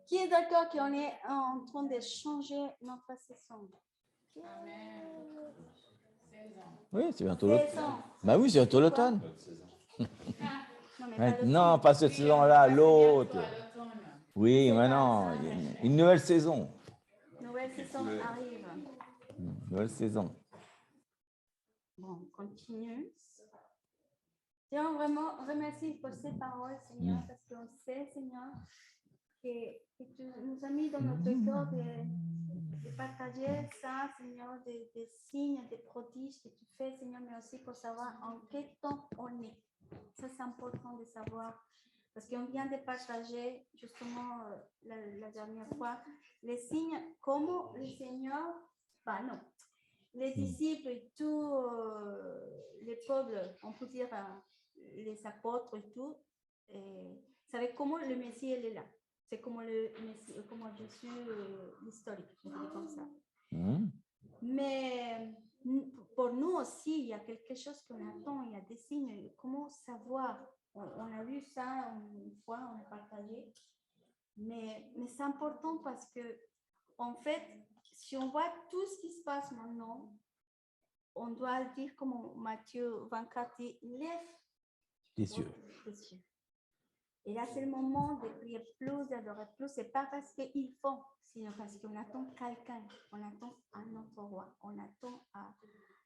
Qui est d'accord qu'on est en train de changer notre saison? Oui, c'est bientôt l'automne. Bah oui, c'est bientôt l'automne. Non, pas cette saison-là, l'autre. Oui, maintenant, une nouvelle saison. Nouvelle saison arrive. Nouvelle saison. Bon, on continue. Tiens, vraiment, remercie pour ces paroles, Seigneur, parce qu'on sait, Seigneur, que tu nous as mis dans notre cœur de partager ça, Seigneur, des signes, des prodiges que tu fais, Seigneur, mais aussi pour savoir en quel temps on est. Ça, c'est important de savoir. Parce qu'on vient de partager, justement, la dernière fois, les signes, comment le Seigneur, non, les disciples et tous les peuples, on peut dire les apôtres et tout, savaient comment le Messie il est là. C'est comme le Messie, comme Jésus historique, je dirais comme ça. Mais pour nous aussi, il y a quelque chose qu'on attend, il y a des signes. Comment savoir? On a vu ça une fois, on a partagé. Mais c'est important parce que, en fait, si on voit tout ce qui se passe maintenant, on doit le dire comme Matthieu 24 dit, lève les yeux. Et là, c'est le moment de prier plus, d'adorer plus. Ce n'est pas parce qu'il faut, sinon parce qu'on attend quelqu'un, on attend un autre roi, on attend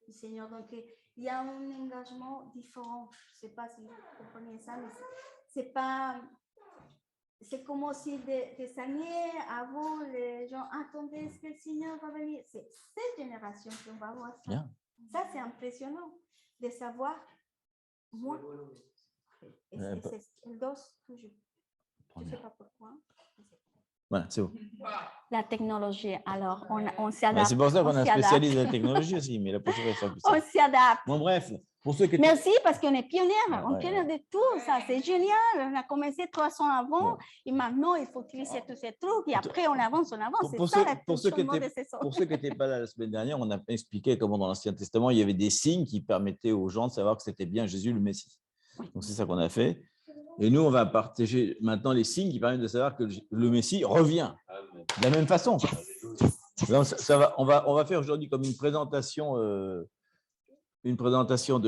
le Seigneur. Donc, il y a un engagement différent. Je ne sais pas si vous comprenez ça, mais c'est pas... C'est comme si des années avant, les gens attendaient ce que le Seigneur va venir. C'est cette génération qu'on va voir ça. Bien. Ça, c'est impressionnant de savoir. Moi, elle dose toujours. Je ne sais pas pourquoi. Voilà, c'est bon. La technologie, alors on s'adapte. C'est pour ça qu'on a un spécialiste de la technologie aussi, mais la prochaine fois, on s'adapte. Bon, bref, pour ceux qui Merci, parce qu'on est pionniers. On est pionniers de tout ça. C'est génial. On a commencé 300 avant et maintenant, il faut utiliser tous ces trucs et après, on avance. C'est ça pour ceux qui n'étaient pas là la semaine dernière, on a expliqué comment dans l'Ancien Testament, il y avait des signes qui permettaient aux gens de savoir que c'était bien Jésus le Messie. Donc, c'est ça qu'on a fait. Et nous, on va partager maintenant les signes qui permettent de savoir que le Messie revient de la même façon. Donc, on va faire aujourd'hui comme une présentation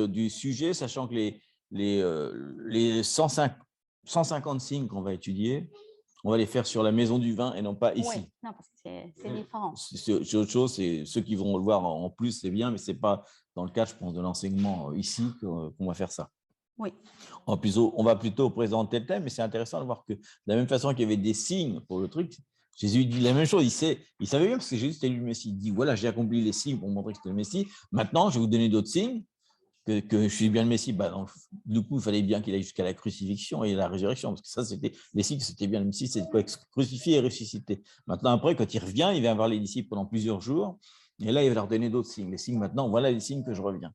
du sujet, sachant que les 150 signes qu'on va étudier, on va les faire sur la maison du vin et non pas ici. Oui, non, parce que c'est différent. C'est autre chose, c'est ceux qui vont le voir en plus, c'est bien, mais ce n'est pas dans le cadre, je pense, de l'enseignement ici qu'on va faire ça. Oui. On va plutôt présenter le thème, mais c'est intéressant de voir que de la même façon qu'il y avait des signes pour le truc, Jésus dit la même chose. Il savait bien parce que Jésus c'était lui le Messie. Il dit voilà, j'ai accompli les signes pour montrer que c'était le Messie. Maintenant, je vais vous donner d'autres signes que je suis bien le Messie. Donc, du coup, il fallait bien qu'il aille jusqu'à la crucifixion et la résurrection, parce que ça, c'était les signes, c'était bien le Messie, c'est quoi, crucifié et ressuscité. Maintenant, après, quand il revient, il va voir les disciples pendant plusieurs jours, et là, il va leur donner d'autres signes. Les signes, maintenant, voilà les signes que je reviens.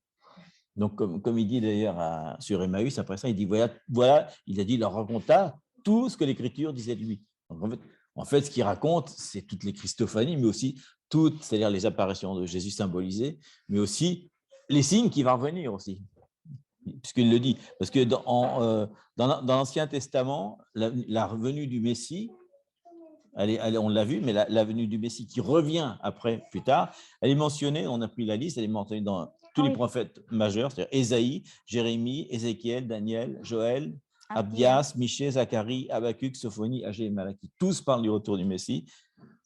Donc, comme il dit d'ailleurs sur Emmaüs, après ça, il dit voilà, il a dit, il leur raconta tout ce que l'Écriture disait de lui. Donc, en fait, ce qu'il raconte, c'est toutes les Christophanies, mais aussi toutes, c'est-à-dire les apparitions de Jésus symbolisées, mais aussi les signes qui vont revenir aussi, puisqu'il le dit. Parce que dans l'Ancien Testament, la venue du Messie, on l'a vu, mais la venue du Messie qui revient après, plus tard, elle est mentionnée, on a pris la liste, elle est mentionnée dans tous les prophètes majeurs, c'est-à-dire Ésaïe, Jérémie, Ézéchiel, Daniel, Joël, Abdias, Michée, Zacharie, Habacuc, Sophonie, Agé et Malachie. Tous parlent du retour du Messie.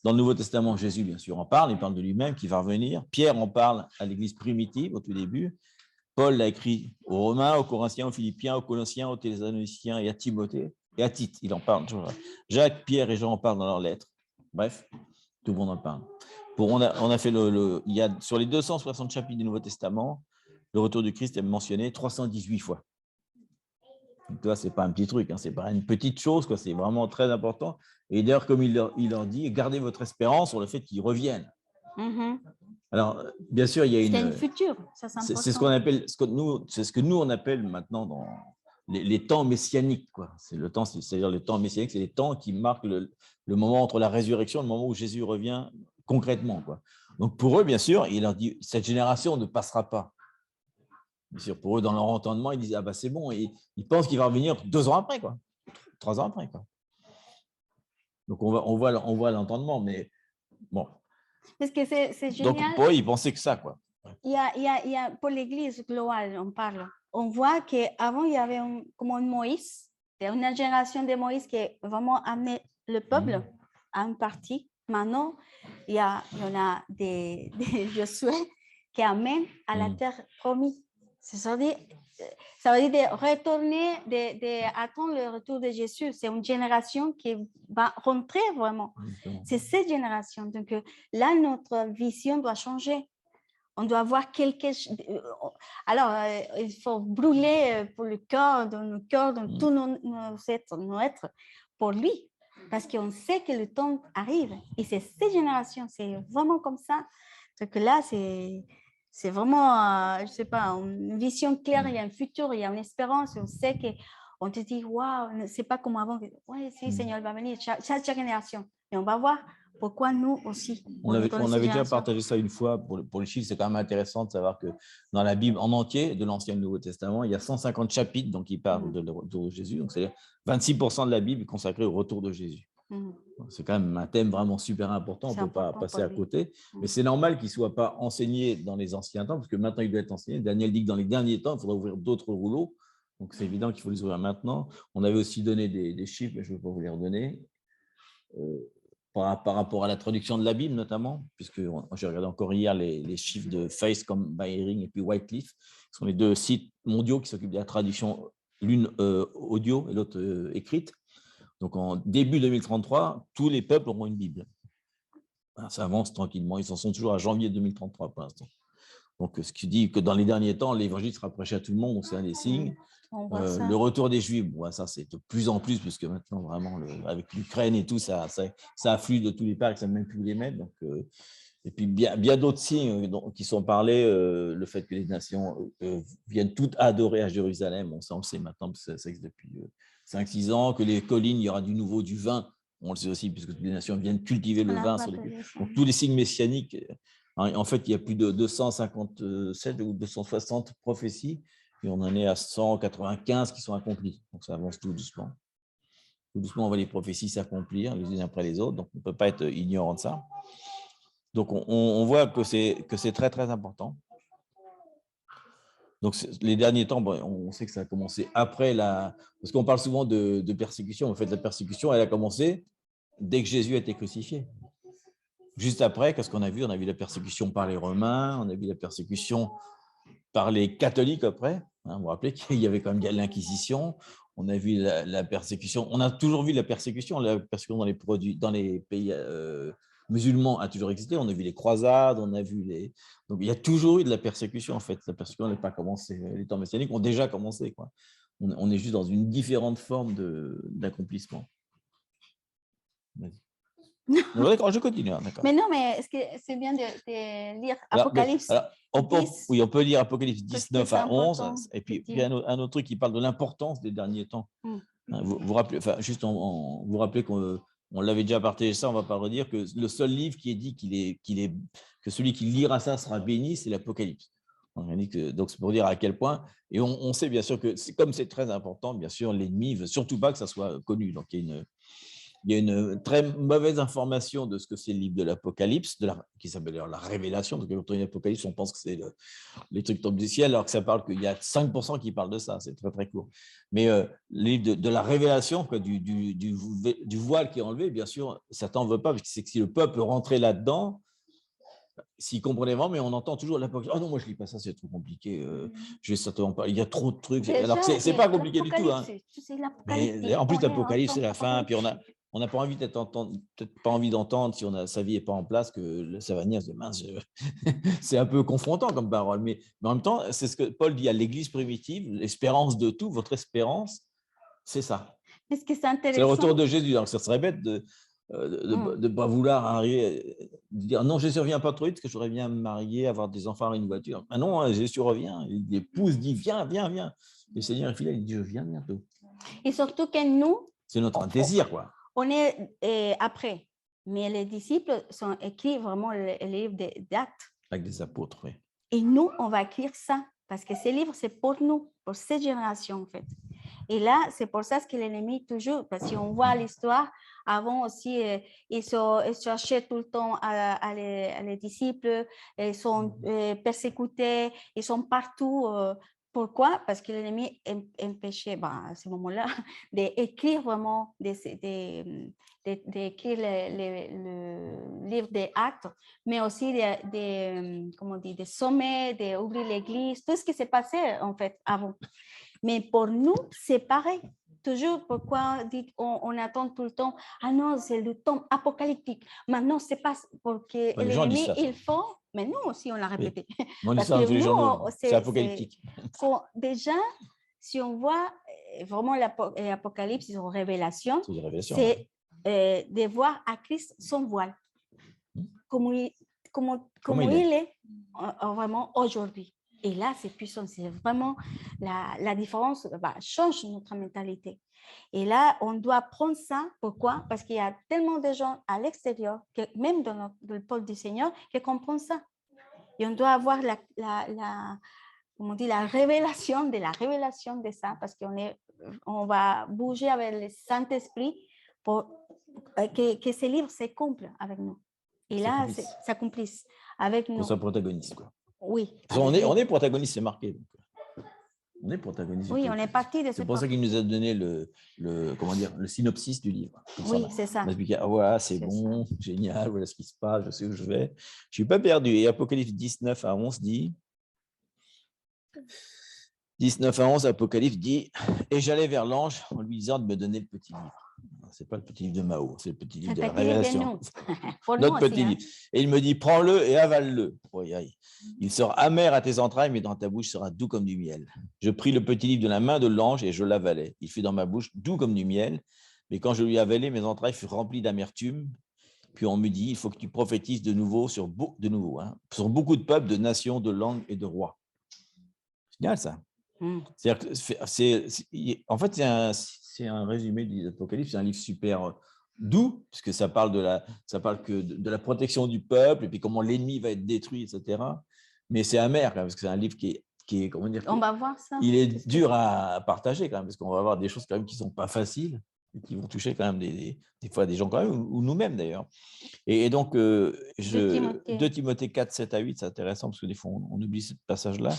Dans le Nouveau Testament, Jésus, bien sûr, en parle, il parle de lui-même qui va revenir. Pierre en parle à l'Église primitive au tout début. Paul l'a écrit aux Romains, aux Corinthiens, aux Philippiens, aux Colossiens, aux Thessaloniciens et à Timothée. Et à Tite, il en parle toujours. Jacques, Pierre et Jean en parlent dans leurs lettres. Bref, tout le monde en parle. On a fait il y a, sur les 260 chapitres du Nouveau Testament, le retour du Christ est mentionné 318 fois. Donc, là, ce n'est pas un petit truc, ce n'est pas une petite chose, c'est vraiment très important. Et d'ailleurs, comme il leur dit, gardez votre espérance sur le fait qu'ils reviennent. Mm-hmm. Alors, bien sûr, il y a une future, c'est ce qu'on appelle, c'est ce que nous on appelle maintenant dans les temps messianiques, quoi. C'est-à-dire le temps messianique, c'est les temps qui marquent le moment entre la résurrection et le moment où Jésus revient concrètement, quoi. Donc pour eux, bien sûr, il leur dit cette génération ne passera pas. Bien sûr, pour eux, dans leur entendement, ils disent ah bah c'est bon, et ils pensent qu'il va revenir 2 ans après, quoi, 3 ans après, quoi. Donc, on voit l'entendement, mais bon. Parce que c'est Donc, génial. pour eux, ils pensaient que ça, quoi. Il y a, pour l'Église globale, on parle. On voit qu'avant, il y avait comme un Moïse, une génération de Moïse qui a vraiment amené le peuple à un parti. Maintenant, il y en a des Josué qui amènent à la terre promise. Ça veut dire de retourner, attendre le retour de Jésus. C'est une génération qui va rentrer vraiment. C'est cette génération. Donc là, notre vision doit changer. On doit avoir quelque chose. Alors, il faut brûler pour le cœur, dans nos cœurs, dans tous nos êtres, pour lui. Parce qu'on sait que le temps arrive. Et c'est cette génération, c'est vraiment comme ça. Donc là, c'est vraiment, je ne sais pas, une vision claire, il y a un futur, il y a une espérance. On sait qu'on te dit, waouh, c'est pas comme avant. Oui, si, le Seigneur va venir, chaque génération. Et on va voir pourquoi nous aussi. On avait déjà partagé ça une fois pour les chiffres. C'est quand même intéressant de savoir que dans la Bible en entier, de l'Ancien et du Nouveau Testament, il y a 150 chapitres donc, qui parlent de retour de Jésus. Donc, c'est-à-dire 26% de la Bible est consacrée au retour de Jésus. C'est quand même un thème vraiment super important. On ne peut pas passer à côté. Mais c'est normal qu'il ne soit pas enseigné dans les anciens temps, parce que maintenant, il doit être enseigné. Daniel dit que dans les derniers temps, il faudra ouvrir d'autres rouleaux. Donc, c'est évident qu'il faut les ouvrir maintenant. On avait aussi donné des chiffres, mais je ne vais pas vous les redonner. Par rapport à la traduction de la Bible, notamment, puisque j'ai regardé encore hier les chiffres de Face comme Byring et puis Wycliffe, qui sont les deux sites mondiaux qui s'occupent de la traduction, l'une audio et l'autre écrite. Donc, en début 2033, tous les peuples auront une Bible. Ça avance tranquillement. Ils en sont toujours à janvier 2033 pour l'instant. Donc, ce qui dit que dans les derniers temps, l'évangile sera prêché à tout le monde, donc c'est un des signes. Le retour des Juifs, ça c'est de plus en plus, parce que maintenant, vraiment, avec l'Ukraine et tout, ça afflue de tous les parts, ça ne même plus où les mettre. Donc, et puis, bien d'autres signes qui sont parlés, le fait que les nations viennent toutes adorer à Jérusalem, on le sait maintenant, parce que ça existe depuis 5-6 ans, que les collines, il y aura du nouveau, du vin, on le sait aussi, puisque toutes les nations viennent cultiver le vin. Donc, tous les signes messianiques, en fait, il y a plus de 257 ou 260 prophéties, et on en est à 195 qui sont accomplies. Donc, ça avance tout doucement. Tout doucement, on voit les prophéties s'accomplir les unes après les autres, donc on ne peut pas être ignorant de ça. Donc, on voit que c'est très, très important. Donc, les derniers temps, on sait que ça a commencé après parce qu'on parle souvent de persécution. En fait, la persécution, elle a commencé dès que Jésus a été crucifié. Juste après, qu'est-ce qu'on a vu? On a vu la persécution par les Romains, on a vu la persécution par les catholiques après. Vous vous rappelez qu'il y avait quand même l'Inquisition. On a vu la persécution. On a toujours vu la persécution dans les pays musulmans a toujours existé. On a vu les croisades, on a vu les. Donc il y a toujours eu de la persécution en fait. La persécution n'a pas commencé. Les temps messianiques ont déjà commencé, quoi. On est juste dans une différente forme d'accomplissement. Vas-y. D'accord, je continue. D'accord. Mais non, mais est-ce que c'est bien de lire Apocalypse? On peut lire Apocalypse 19 à 11, et puis un autre truc qui parle de l'importance des derniers temps. Vous rappelez, enfin, juste vous rappelez qu'on l'avait déjà partagé ça, on ne va pas le redire, que le seul livre qui est dit que celui qui lira ça sera béni, c'est l'Apocalypse. Donc, c'est pour dire à quel point, et on sait bien sûr que comme c'est très important, bien sûr, l'ennemi ne veut surtout pas que ça soit connu. Donc, il y a une très mauvaise information de ce que c'est le livre de l'Apocalypse, qui s'appelle la Révélation. Donc, quand on dit l'Apocalypse, on pense que c'est les trucs tombent du ciel, alors que ça parle qu'il y a 5% qui parlent de ça. C'est très, très court. Mais le livre de la Révélation, quoi, du voile qui est enlevé, bien sûr, Satan ne veut pas, parce que c'est que si le peuple rentrait là-dedans, s'il comprenait vraiment, mais on entend toujours l'Apocalypse. « Oh non, moi, je ne lis pas ça, c'est trop compliqué. Je vais certainement pas. Il y a trop de trucs. » Alors que ce n'est pas compliqué du tout. Hein. Mais en plus, l'Apocalypse, c'est la fin. Puis on n'a pas envie peut-être pas envie d'entendre, si sa vie n'est pas en place, que ça va venir se dire, mince, c'est un peu confrontant comme parole. Mais en même temps, c'est ce que Paul dit à l'Église primitive, l'espérance de tout, votre espérance, c'est ça. C'est le retour de Jésus. Donc, ça serait bête de ne pas vouloir arriver, de dire non, Jésus ne revient pas trop vite, parce que j'aurais bien me marier, avoir des enfants, avoir une voiture. Ah non, Jésus revient. L'épouse dit, viens, viens, viens. Le Seigneur est fidèle, il dit, je viens bientôt. Et surtout que nous, c'est notre désir, quoi. On est après, mais les disciples sont écrits vraiment les livres d'actes. Avec des apôtres, oui. Et nous, on va écrire ça, parce que ces livres, c'est pour nous, pour cette génération, en fait. Et là, c'est pour ça que l'ennemi, toujours, parce qu'on voit l'histoire, Avant aussi, ils cherchaient tout le temps à les disciples, ils sont persécutés, ils sont partout. Pourquoi? Parce que l'ennemi empêchait à ce moment-là d'écrire vraiment, d'écrire le livre des actes, mais aussi comment on dit, des sommets, d'ouvrir l'église, tout ce qui s'est passé en fait avant. Mais pour nous, c'est pareil. Toujours, pourquoi on attend tout le temps, ah non, c'est le temps apocalyptique. Maintenant, c'est pas pour que Les gens disent l'ennemi, ça. il faut, mais nous aussi, on l'a répété. Oui. On dit Parce ça dans que tous les nous, journaux. C'est apocalyptique. Déjà, si on voit vraiment l'Apocalypse, ils ont révélation, C'est c'est de voir à Christ sans voile, comme il est vraiment aujourd'hui. Et là, c'est puissant, c'est vraiment la différence, change notre mentalité. Et là, on doit prendre ça. Pourquoi? Parce qu'il y a tellement de gens à l'extérieur, même dans le peuple du Seigneur, qui comprennent ça. Et on doit avoir comment on dit, la révélation de ça, parce on va bouger avec le Saint-Esprit pour que ces livres s'accomplissent avec nous. Et là, s'accomplissent avec nous. Qu'on soit protagoniste, quoi. Oui. On est protagoniste, c'est marqué. On est protagoniste. Oui, on est parti de ce. C'est pour ça qu'il nous a donné le synopsis du livre. Oui, c'est ça. On a expliqué, voilà, c'est bon, ça. Génial, voilà ce qui se passe, je sais où je vais. Je ne suis pas perdu. Et Apocalypse 19 à 11 dit, 19 à 11, Apocalypse dit, et j'allais vers l'ange en lui disant de me donner le petit livre. Ce n'est pas le petit livre de Mao, c'est le petit livre de la Révélation. Notre petit livre. Et il me dit, prends-le et avale-le. Il sera amer à tes entrailles, mais dans ta bouche sera doux comme du miel. Je pris le petit livre de la main de l'ange et je l'avalai. Il fut dans ma bouche doux comme du miel, mais quand je lui avalai, mes entrailles furent remplies d'amertume. Puis on me dit, il faut que tu prophétises de nouveau sur beaucoup de peuples, de nations, de langues et de rois. C'est génial ça. C'est-à-dire que en fait, c'est un résumé de l'Apocalypse, c'est un livre super doux, puisque ça parle de la protection du peuple, et puis comment l'ennemi va être détruit, etc. Mais c'est amer, quand même, parce que c'est un livre qui est comment dire, on va voir ça. Il est dur à partager, quand même, parce qu'on va avoir des choses quand même qui ne sont pas faciles, et qui vont toucher quand même des fois des gens quand même, ou nous-mêmes d'ailleurs. Et donc, 2 Timothée 4, 7 à 8, c'est intéressant, parce que des fois, on oublie ce passage-là.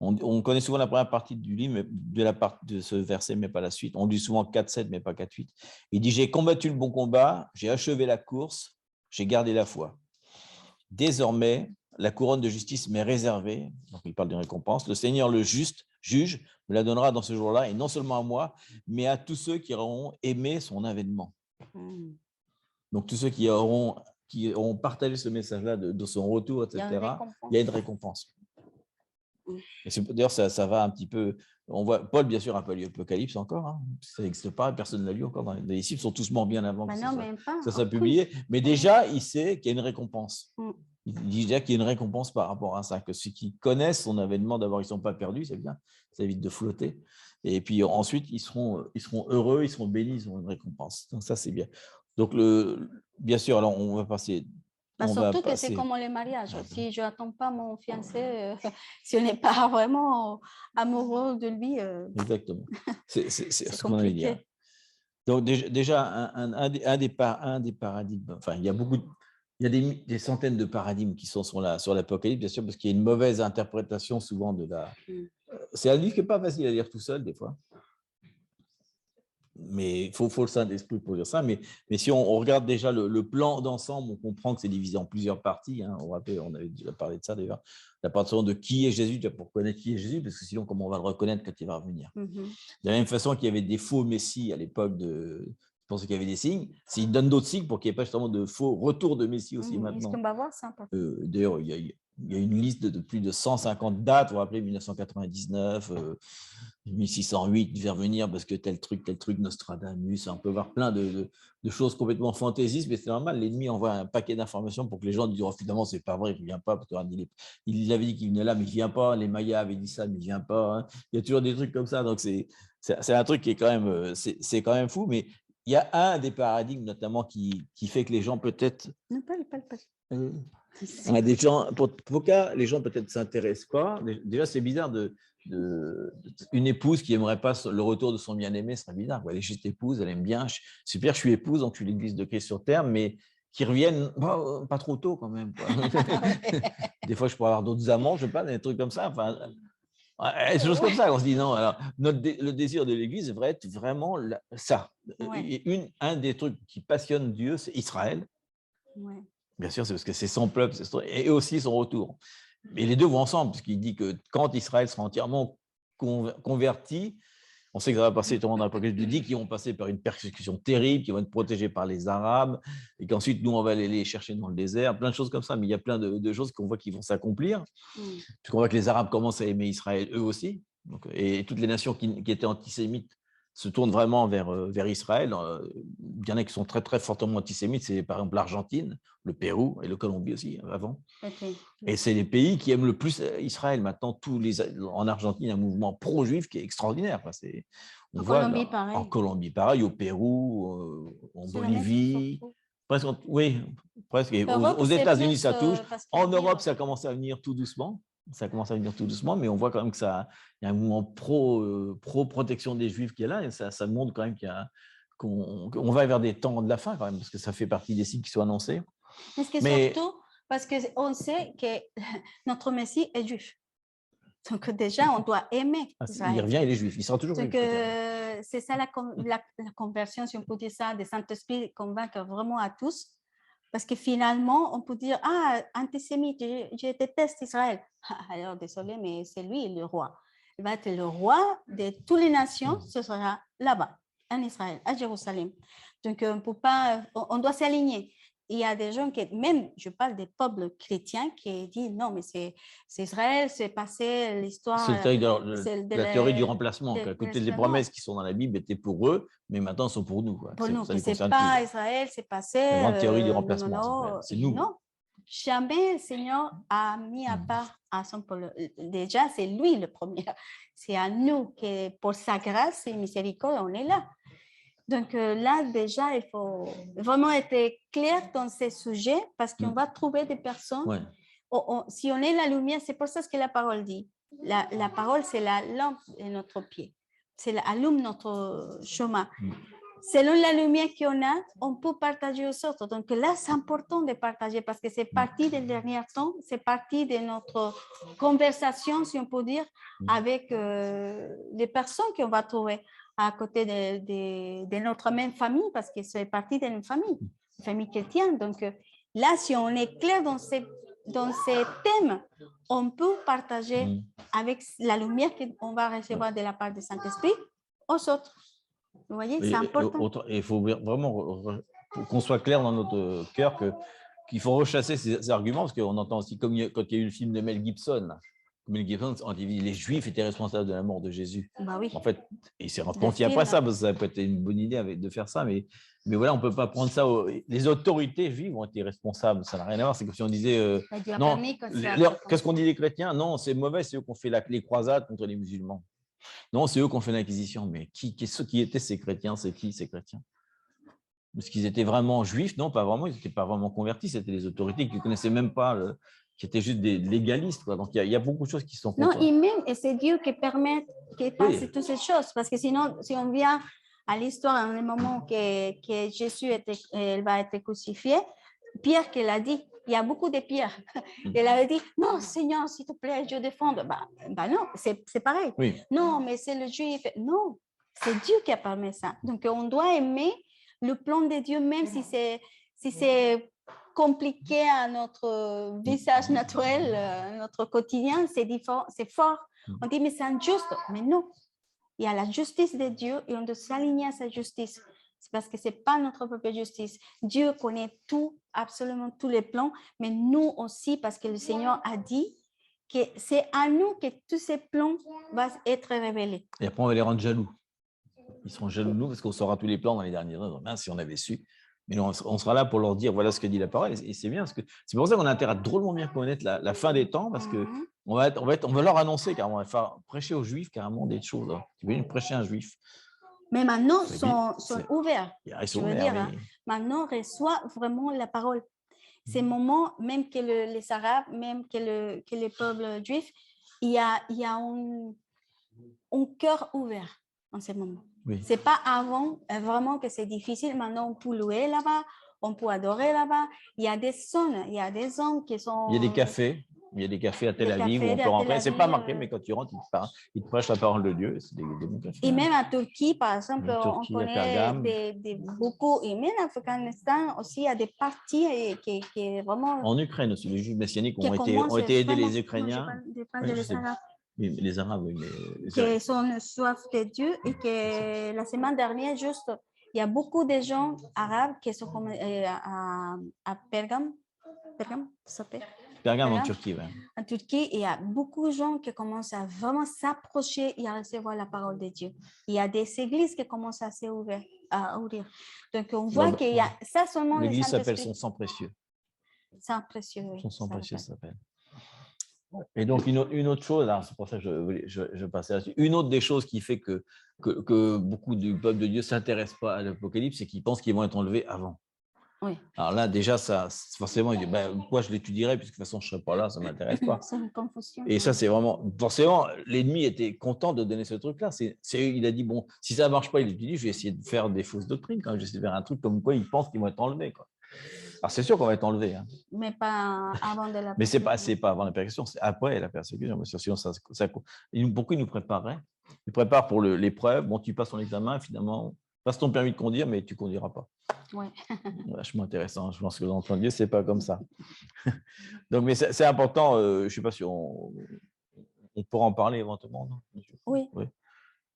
On connaît souvent la première partie du livre, mais de ce verset, mais pas la suite. On dit souvent 4-7, mais pas 4-8. Il dit, j'ai combattu le bon combat, j'ai achevé la course, j'ai gardé la foi. Désormais, la couronne de justice m'est réservée. Donc, il parle d'une récompense. Le Seigneur, le juste, juge, me la donnera dans ce jour-là, et non seulement à moi, mais à tous ceux qui auront aimé son avènement. Donc, tous ceux qui auront partagé ce message-là de son retour, etc., il y a une récompense. D'ailleurs, ça va un petit peu. On voit Paul, bien sûr, n'a pas lu Apocalypse encore. Hein. Ça n'existe pas, personne ne l'a lu encore. Les disciples sont tous morts bien avant que ça soit publié. Mais déjà, il sait qu'il y a une récompense. Il dit déjà qu'il y a une récompense par rapport à ça, que ceux qui connaissent son avènement, d'abord, ils ne sont pas perdus, c'est bien, ça évite de flotter. Et puis ensuite, ils seront heureux, ils seront bénis, ils auront une récompense. Donc ça, c'est bien. Donc, bien sûr, alors on va passer. Surtout que c'est comme les mariages. Si je n'attends pas mon fiancé, si on n'est pas vraiment amoureux de lui. Exactement. C'est ce qu'on allait dire. Donc déjà, un des paradigmes, enfin, il y a des centaines de paradigmes qui sont sur l'Apocalypse, bien sûr, parce qu'il y a une mauvaise interprétation souvent de la. C'est un livre qui n'est pas facile à lire tout seul, des fois. Mais il faut le Saint-Esprit pour dire ça. Mais si on regarde déjà le plan d'ensemble, on comprend que c'est divisé en plusieurs parties. Hein. On avait déjà parlé de ça d'ailleurs. La partie de qui est Jésus, pour connaître qui est Jésus, parce que sinon, comment on va le reconnaître quand il va revenir? De la même façon qu'il y avait des faux messies à l'époque je pensais qu'il y avait des signes. S'il donne d'autres signes pour qu'il n'y ait pas justement de faux retours de Messie aussi maintenant. Est-ce qu'on va voir ça? D'ailleurs, il y a une liste de plus de 150 dates. Vous vous rappelez, 1999, 1608, il devait revenir parce que tel truc, Nostradamus. On peut voir plein de choses complètement fantaisistes, mais c'est normal. L'ennemi envoie un paquet d'informations pour que les gens disent oh, finalement, c'est pas vrai, il ne vient pas. Parce il avait dit qu'il venait là, mais il ne vient pas. Les Mayas avaient dit ça, mais il ne vient pas. Hein. Il y a toujours des trucs comme ça. Donc, c'est un truc qui est quand même, c'est quand même fou. Mais il y a un des paradigmes, notamment, qui fait que les gens peut-être. Non, pas. Des gens, pourquoi les gens peut-être ne s'intéressent pas? Déjà, c'est bizarre de une épouse qui n'aimerait pas le retour de son bien-aimé serait bizarre. Elle est juste épouse, elle aime bien. Super, je suis épouse, donc je suis l'église de Christ sur terre, mais qui reviennent pas trop tôt quand même. Quoi. Des fois, je pourrais avoir d'autres amants, je sais pas, des trucs comme ça. Enfin, des choses comme ça. On se dit non. Alors, le désir de l'Église devrait être vraiment ça. Et un des trucs qui passionne Dieu, c'est Israël. Ouais. Bien sûr, c'est parce que c'est son peuple, et aussi son retour. Mais les deux vont ensemble, parce qu'il dit que quand Israël sera entièrement converti, on sait que ça va passer, tout le monde dans l'Apocalypse dit qu'ils vont passer par une persécution terrible, qu'ils vont être protégés par les Arabes, et qu'ensuite, nous, on va aller les chercher dans le désert, plein de choses comme ça. Mais il y a plein de choses qu'on voit qui vont s'accomplir, puisqu'on voit que les Arabes commencent à aimer Israël eux aussi. Donc, et toutes les nations qui étaient antisémites se tournent vraiment vers Israël. Il y en a qui sont très, très fortement antisémites. C'est par exemple l'Argentine, le Pérou et le Colombie aussi, avant. Okay. Et c'est les pays qui aiment le plus Israël. Maintenant, en Argentine, il y a un mouvement pro-juif qui est extraordinaire. On voit Colombie, pareil. En Colombie, pareil, au Pérou, en Bolivie. Presque, oui, presque. Aux États-Unis, ça touche. En Europe, ça commence à venir tout doucement. Ça commence à venir tout doucement, mais on voit quand même qu'il y a un mouvement pro-protection des Juifs qui est là, et ça montre quand même qu'on va vers des temps de la fin quand même, parce que ça fait partie des signes qui sont annoncés. Mais surtout, parce qu'on sait que notre Messie est juif. Donc déjà, on doit aimer Israël. Il revient, il est juif, il sera toujours juif. C'est ça la conversion, si on peut dire ça, des Saint-Esprit, convaincre vraiment à tous. Parce que finalement, on peut dire, antisémite, je déteste Israël. Alors, désolé, mais c'est lui le roi. Il va être le roi de toutes les nations, ce sera là-bas, en Israël, à Jérusalem. Donc, on doit s'aligner. Il y a des gens qui, même, je parle des peuples chrétiens qui disent, non, mais c'est Israël, c'est passé l'histoire. C'est la théorie du remplacement. Que toutes les promesses qui sont dans la Bible étaient pour eux, mais maintenant sont pour nous. Quoi. Pour nous, que c'est pas plus. Israël, c'est passé. La grande théorie du remplacement, c'est nous. Non, jamais le Seigneur a mis à part à son peuple. Déjà, c'est lui le premier. C'est à nous que, pour sa grâce et miséricorde, on est là. Donc là, déjà, il faut vraiment être clair dans ces sujets parce qu'on va trouver des personnes. Ouais. Si on est la lumière, c'est pour ça que la parole dit. La parole, c'est la lampe de notre pied. C'est allume notre chemin. Selon la lumière qu'on a, on peut partager aux autres. Donc là, c'est important de partager parce que c'est partie des derniers temps, c'est partie de notre conversation, si on peut dire, avec les personnes qu'on va trouver à côté de notre même famille, parce que c'est partie d'une famille chrétienne. Donc là, si on est clair dans ces thèmes, on peut partager avec la lumière qu'on va recevoir de la part du Saint-Esprit aux autres. Vous voyez, c'est important. Il faut vraiment qu'on soit clair dans notre cœur qu'il faut rechasser ces arguments, parce qu'on entend aussi, comme quand il y a eu le film de Mel Gibson, on dit les Juifs étaient responsables de la mort de Jésus. Bah oui. En fait, il s'est repenti après ça, parce que ça peut être une bonne idée de faire ça, mais voilà, on ne peut pas prendre ça. Les autorités juives ont été responsables, ça n'a rien à voir. C'est comme si on disait non, qu'est-ce qu'on dit des chrétiens? Non, c'est mauvais, c'est eux qui ont fait les croisades contre les musulmans. Non, c'est eux qui ont fait l'Inquisition. Mais qui étaient ces chrétiens? C'est qui ces chrétiens? Est-ce qu'ils étaient vraiment juifs? Non, pas vraiment. Ils n'étaient pas vraiment convertis. C'était les autorités qui ne connaissaient même pas, qui étaient juste des légalistes. Quoi. Donc, il y a beaucoup de choses qui sont... Non, et c'est Dieu qui permet qu'il passe toutes ces choses. Parce que sinon, si on vient à l'histoire, dans le moment que Jésus va être crucifié, Pierre qui l'a dit, il y a beaucoup de pierres. Il avait dit, non, Seigneur, s'il te plaît, je défends. Ben non, c'est pareil. Oui. Non, mais c'est le juif. Non, c'est Dieu qui a permis ça. Donc, on doit aimer le plan de Dieu, même si c'est compliqué à notre visage naturel, à notre quotidien, c'est fort. On dit, mais c'est injuste. Mais non, il y a la justice de Dieu et on doit s'aligner à sa justice. C'est parce que ce n'est pas notre propre justice. Dieu connaît tout, absolument tous les plans, mais nous aussi, parce que le Seigneur a dit que c'est à nous que tous ces plans vont être révélés. Et après, on va les rendre jaloux. Ils seront jaloux de nous parce qu'on saura tous les plans dans les derniers temps. Si on avait su. Mais on sera là pour leur dire voilà ce que dit la parole. Et c'est bien. C'est pour ça qu'on a intérêt à drôlement bien connaître la fin des temps, parce qu'on va leur annoncer carrément, on va prêcher aux Juifs carrément des choses. Tu veux prêcher un Juif? Mais maintenant, sont ouverts. Ils sont ouverts, oui. Maintenant, reçoit vraiment la parole. C'est le moment, même que les Arabes, même que les peuples juifs, il y a un cœur ouvert en ce moment. Oui. Ce n'est pas avant vraiment que c'est difficile. Maintenant, on peut louer là-bas, on peut adorer là-bas. Il y a des zones, il y a des zones qui sont... Il y a des cafés. Il y a des cafés à Tel Des Aviv où on cafés peut à rentrer. Tel Ce n'est pas Aviv, marqué, mais quand tu rentres, ils te prêchent la parole de Dieu. C'est des bons cafés. Et même à Turquie, par exemple, En on Turquie, à connaît Pergame. beaucoup. Et même en Afghanistan aussi, il y a des partis qui vraiment... En Ukraine aussi, les juifs messianiques qui ont commencent été aidés vraiment- les Ukrainiens. Non, je parle Oui, de je les sais. Arabes. Oui, mais les Arabes, oui. Mais Qui sont soif de Dieu et que la semaine dernière, juste, il y a beaucoup de gens arabes qui sont à Pergame. Pergame, ça s'appelle Pergame en Pergame, Turquie, ouais. en Turquie, et il y a beaucoup de gens qui commencent à vraiment s'approcher et à recevoir la parole de Dieu. Il y a des églises qui commencent à s'ouvrir. À ouvrir. Donc, on voit qu'il y a ça seulement le L'église s'appelle Saint-Esprit. Son sang précieux. Sang précieux, oui. Son sang ça précieux s'appelle. s'appelle. Et donc, une autre chose, alors c'est pour ça que je passais là-dessus, une autre des choses qui fait que beaucoup du peuple de Dieu ne s'intéressent pas à l'Apocalypse, c'est qu'ils pensent qu'ils vont être enlevés avant. Oui. Alors là, déjà, ça, forcément, il dit, ben, moi, je l'étudierai, puisque de toute façon, je ne serai pas là, ça ne m'intéresse pas. C'est une confusion. Et ça, c'est vraiment, forcément, l'ennemi était content de donner ce truc-là. Il a dit, bon, si ça ne marche pas, il dit, je vais essayer de faire des fausses doctrines, quand je vais essayer de faire un truc comme quoi ils pensent qu'ils vont être enlevés, quoi. Alors, c'est sûr qu'on va être enlevé. Hein. Mais pas avant de la Mais ce n'est pas avant la persécution, c'est après la persécution. Sinon, pourquoi ils nous prépareraient? Ils préparent pour l'épreuve. Bon, tu passes ton examen, finalement, passe ton permis de conduire, mais tu ne conduiras pas. Ouais. Vachement intéressant. Je pense que dans l'enfant de Dieu, ce n'est pas comme ça. Donc, mais c'est important. Je ne sais pas si on pourra en parler éventuellement. Non, oui.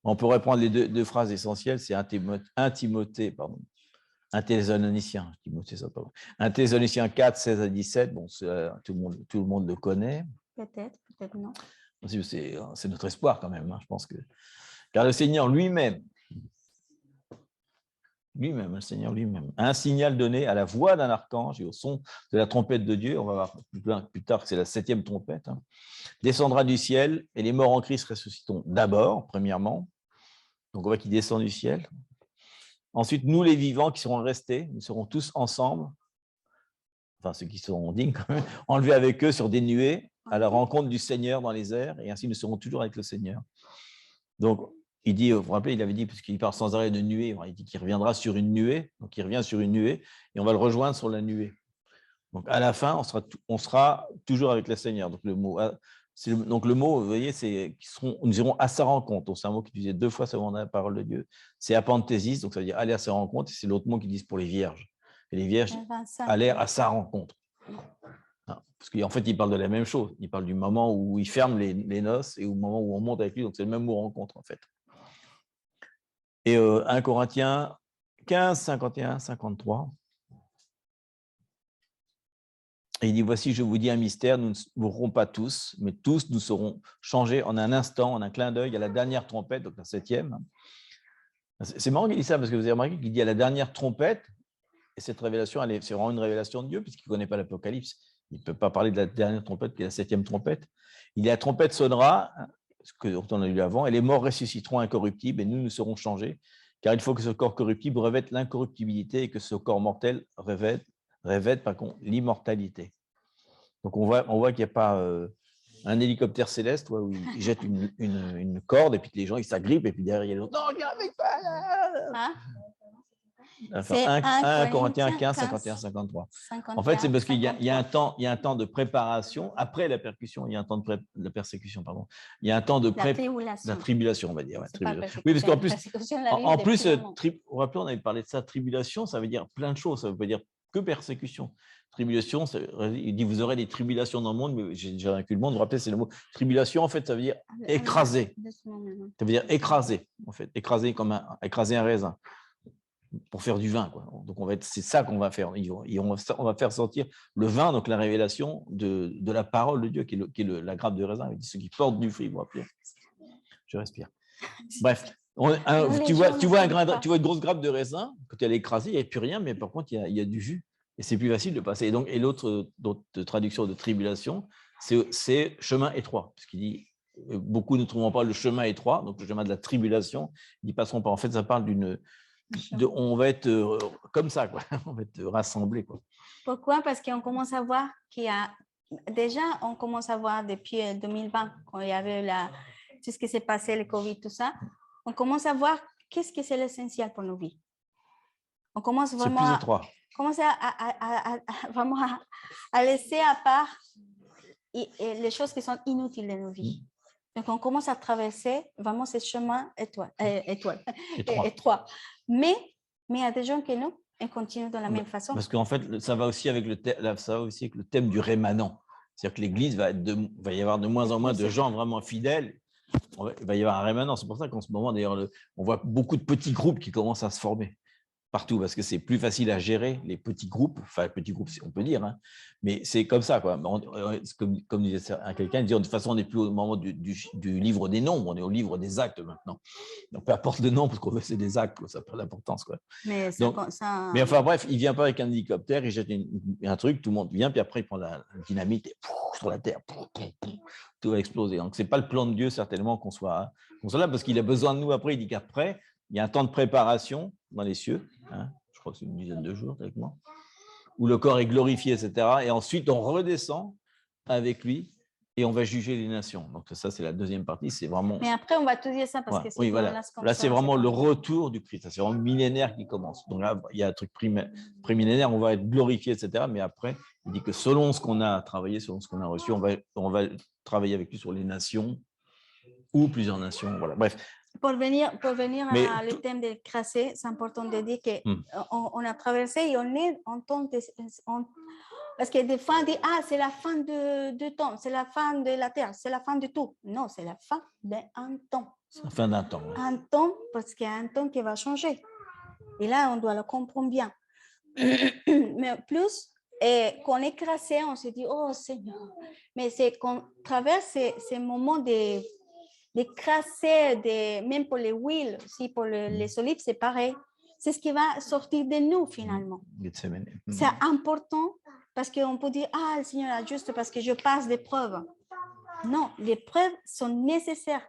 On pourrait prendre les deux phrases essentielles. C'est un Timothée, pardon. Un Thessaloniciens, un Thessaloniciens 4, 16 à 17, bon, tout le monde le connaît. Peut-être non. C'est notre espoir quand même, hein, je pense que. Car le Seigneur lui-même, le Seigneur lui-même, a un signal donné à la voix d'un archange et au son de la trompette de Dieu, on va voir plus tard que c'est la 7e trompette, hein, descendra du ciel et les morts en Christ ressusciteront d'abord, premièrement. Donc on voit qu'il descend du ciel. Ensuite, nous, les vivants qui serons restés, nous serons tous ensemble, enfin ceux qui seront dignes quand même, enlevés avec eux sur des nuées à la rencontre du Seigneur dans les airs, et ainsi nous serons toujours avec le Seigneur. Donc, il dit, vous vous rappelez, il avait dit, puisqu'il parle sans arrêt de nuée, il dit qu'il reviendra sur une nuée, donc il revient sur une nuée, et on va le rejoindre sur la nuée. Donc, à la fin, on sera toujours avec le Seigneur. Donc, le mot, vous voyez, c'est nous irons à sa rencontre. C'est un mot qui utilisait 2 fois selon la parole de Dieu. C'est apanthésis, donc ça veut dire aller à sa rencontre. C'est l'autre mot qu'ils disent pour les vierges. Et les vierges allèrent à sa rencontre. Parce qu'en fait, il parle de la même chose. Il parle du moment où il ferme les noces et au moment où on monte avec lui. Donc, c'est le même mot rencontre, en fait. Et 1 Corinthiens 15, 51, 53. Et il dit, voici, je vous dis un mystère, nous ne mourrons pas tous, mais tous nous serons changés en un instant, en un clin d'œil, à la dernière trompette, donc la 7e. C'est marrant qu'il dit ça, parce que vous avez remarqué qu'il dit à la dernière trompette, et cette révélation, c'est vraiment une révélation de Dieu, puisqu'il ne connaît pas l'Apocalypse. Il ne peut pas parler de la dernière trompette, qui est la 7e trompette. Il dit, la trompette sonnera, ce qu'on a lu avant, et les morts ressusciteront incorruptibles, et nous serons changés, car il faut que ce corps corruptible revête l'incorruptibilité et que ce corps mortel revête l'immortalité. Donc, on voit qu'il n'y a pas un hélicoptère céleste où il jette une corde et puis les gens ils s'agrippent et puis derrière il y a l'autre. Non, il n'y avait pas. C'est 1 Corinthiens 15, 51, 53. En fait, c'est parce qu'il y a un temps de préparation après la persécution. Il y a un temps de la persécution, pardon. Il y a un temps de la tribulation, on va dire. Ouais, oui, parce qu'en plus, on avait parlé de ça. Tribulation, ça veut dire plein de choses. Ça veut pas dire que persécution. Tribulation, il dit vous aurez des tribulations dans le monde, mais j'ai vaincu le monde. Vous vous rappelez, c'est le mot tribulation. En fait, ça veut dire écraser. Ça veut dire écraser, en fait, écraser un raisin. Pour faire du vin, quoi. Donc c'est ça qu'on va faire. On va faire sortir le vin, donc la révélation de la parole de Dieu, qui est la grappe de raisin. Il dit ceux qui portent du fruit, vous vous rappelez. Je respire. Bref, tu vois une grosse grappe de raisin, quand elle est écrasée, il n'y a plus rien, mais par contre, il y a du jus. Et c'est plus facile de passer. Et l'autre traduction de tribulation, c'est chemin étroit, parce qu'il dit beaucoup ne trouveront pas le chemin étroit, donc le chemin de la tribulation, ils n'y passeront pas. En fait, ça parle on va être comme ça, quoi. On va être rassemblés, quoi. Pourquoi? Parce qu'on commence à voir qu'il y a déjà, on commence à voir depuis 2020, quand il y avait tout ce qui s'est passé, le Covid, tout ça, on commence à voir qu'est-ce que c'est l'essentiel pour nos vies. On commence C'est vraiment plus étroit. vraiment à laisser à part et les choses qui sont inutiles de nos vies. Donc, on commence à traverser vraiment ce chemin étroit. Mais il y a des gens qui non, et continuent de la même façon. Parce qu'en fait, ça va aussi avec le thème du rémanent. C'est-à-dire que l'Église va y avoir de moins en moins de gens vraiment fidèles. Il va y avoir un rémanent. C'est pour ça qu'en ce moment, d'ailleurs, on voit beaucoup de petits groupes qui commencent à se former partout, parce que c'est plus facile à gérer les petits groupes, enfin petits groupes on peut dire, hein, mais c'est comme ça, quoi. Comme disait quelqu'un, de toute façon on n'est plus au moment du livre des nombres, on est au livre des actes maintenant. Donc peu importe le nom, parce qu'on veut c'est des actes, ça n'a pas d'importance, quoi. Mais, mais enfin bref, il vient pas avec un hélicoptère, il jette un truc, tout le monde vient, puis après il prend la dynamite et sur la terre, tout va exploser. Donc c'est pas le plan de Dieu certainement qu'on soit là, parce qu'il a besoin de nous après. Il dit qu'après il y a un temps de préparation dans les cieux, hein, je crois que c'est une dizaine de jours avec moi, où le corps est glorifié, etc. Et ensuite, on redescend avec lui et on va juger les nations. Donc ça, c'est la deuxième partie. C'est vraiment. Mais après, on va tout dire ça parce que oui, voilà. Là, c'est vraiment le retour du Christ. C'est vraiment millénaire qui commence. Donc là, il y a un truc prémillénaire, on va être glorifié, etc. Mais après, il dit que selon ce qu'on a travaillé, selon ce qu'on a reçu, on va travailler avec lui sur les nations ou plusieurs nations. Voilà. Bref. Pour venir le thème de crassé, c'est important de dire qu'on a traversé et on est en temps parce que des fois on dit c'est la fin du temps, c'est la fin de la terre, c'est la fin de tout. Non, c'est la fin d'un temps. C'est la fin d'un temps. Oui. Un temps, parce qu'il y a un temps qui va changer. Et là, on doit le comprendre bien. Mais plus, qu'on est crassé, on se dit oh Seigneur. Mais c'est qu'on traverse ces moments de crasser, même pour les huiles, aussi pour les olives, c'est pareil. C'est ce qui va sortir de nous finalement. C'est important parce qu'on peut dire le Seigneur est juste parce que je passe des preuves. Non, les preuves sont nécessaires.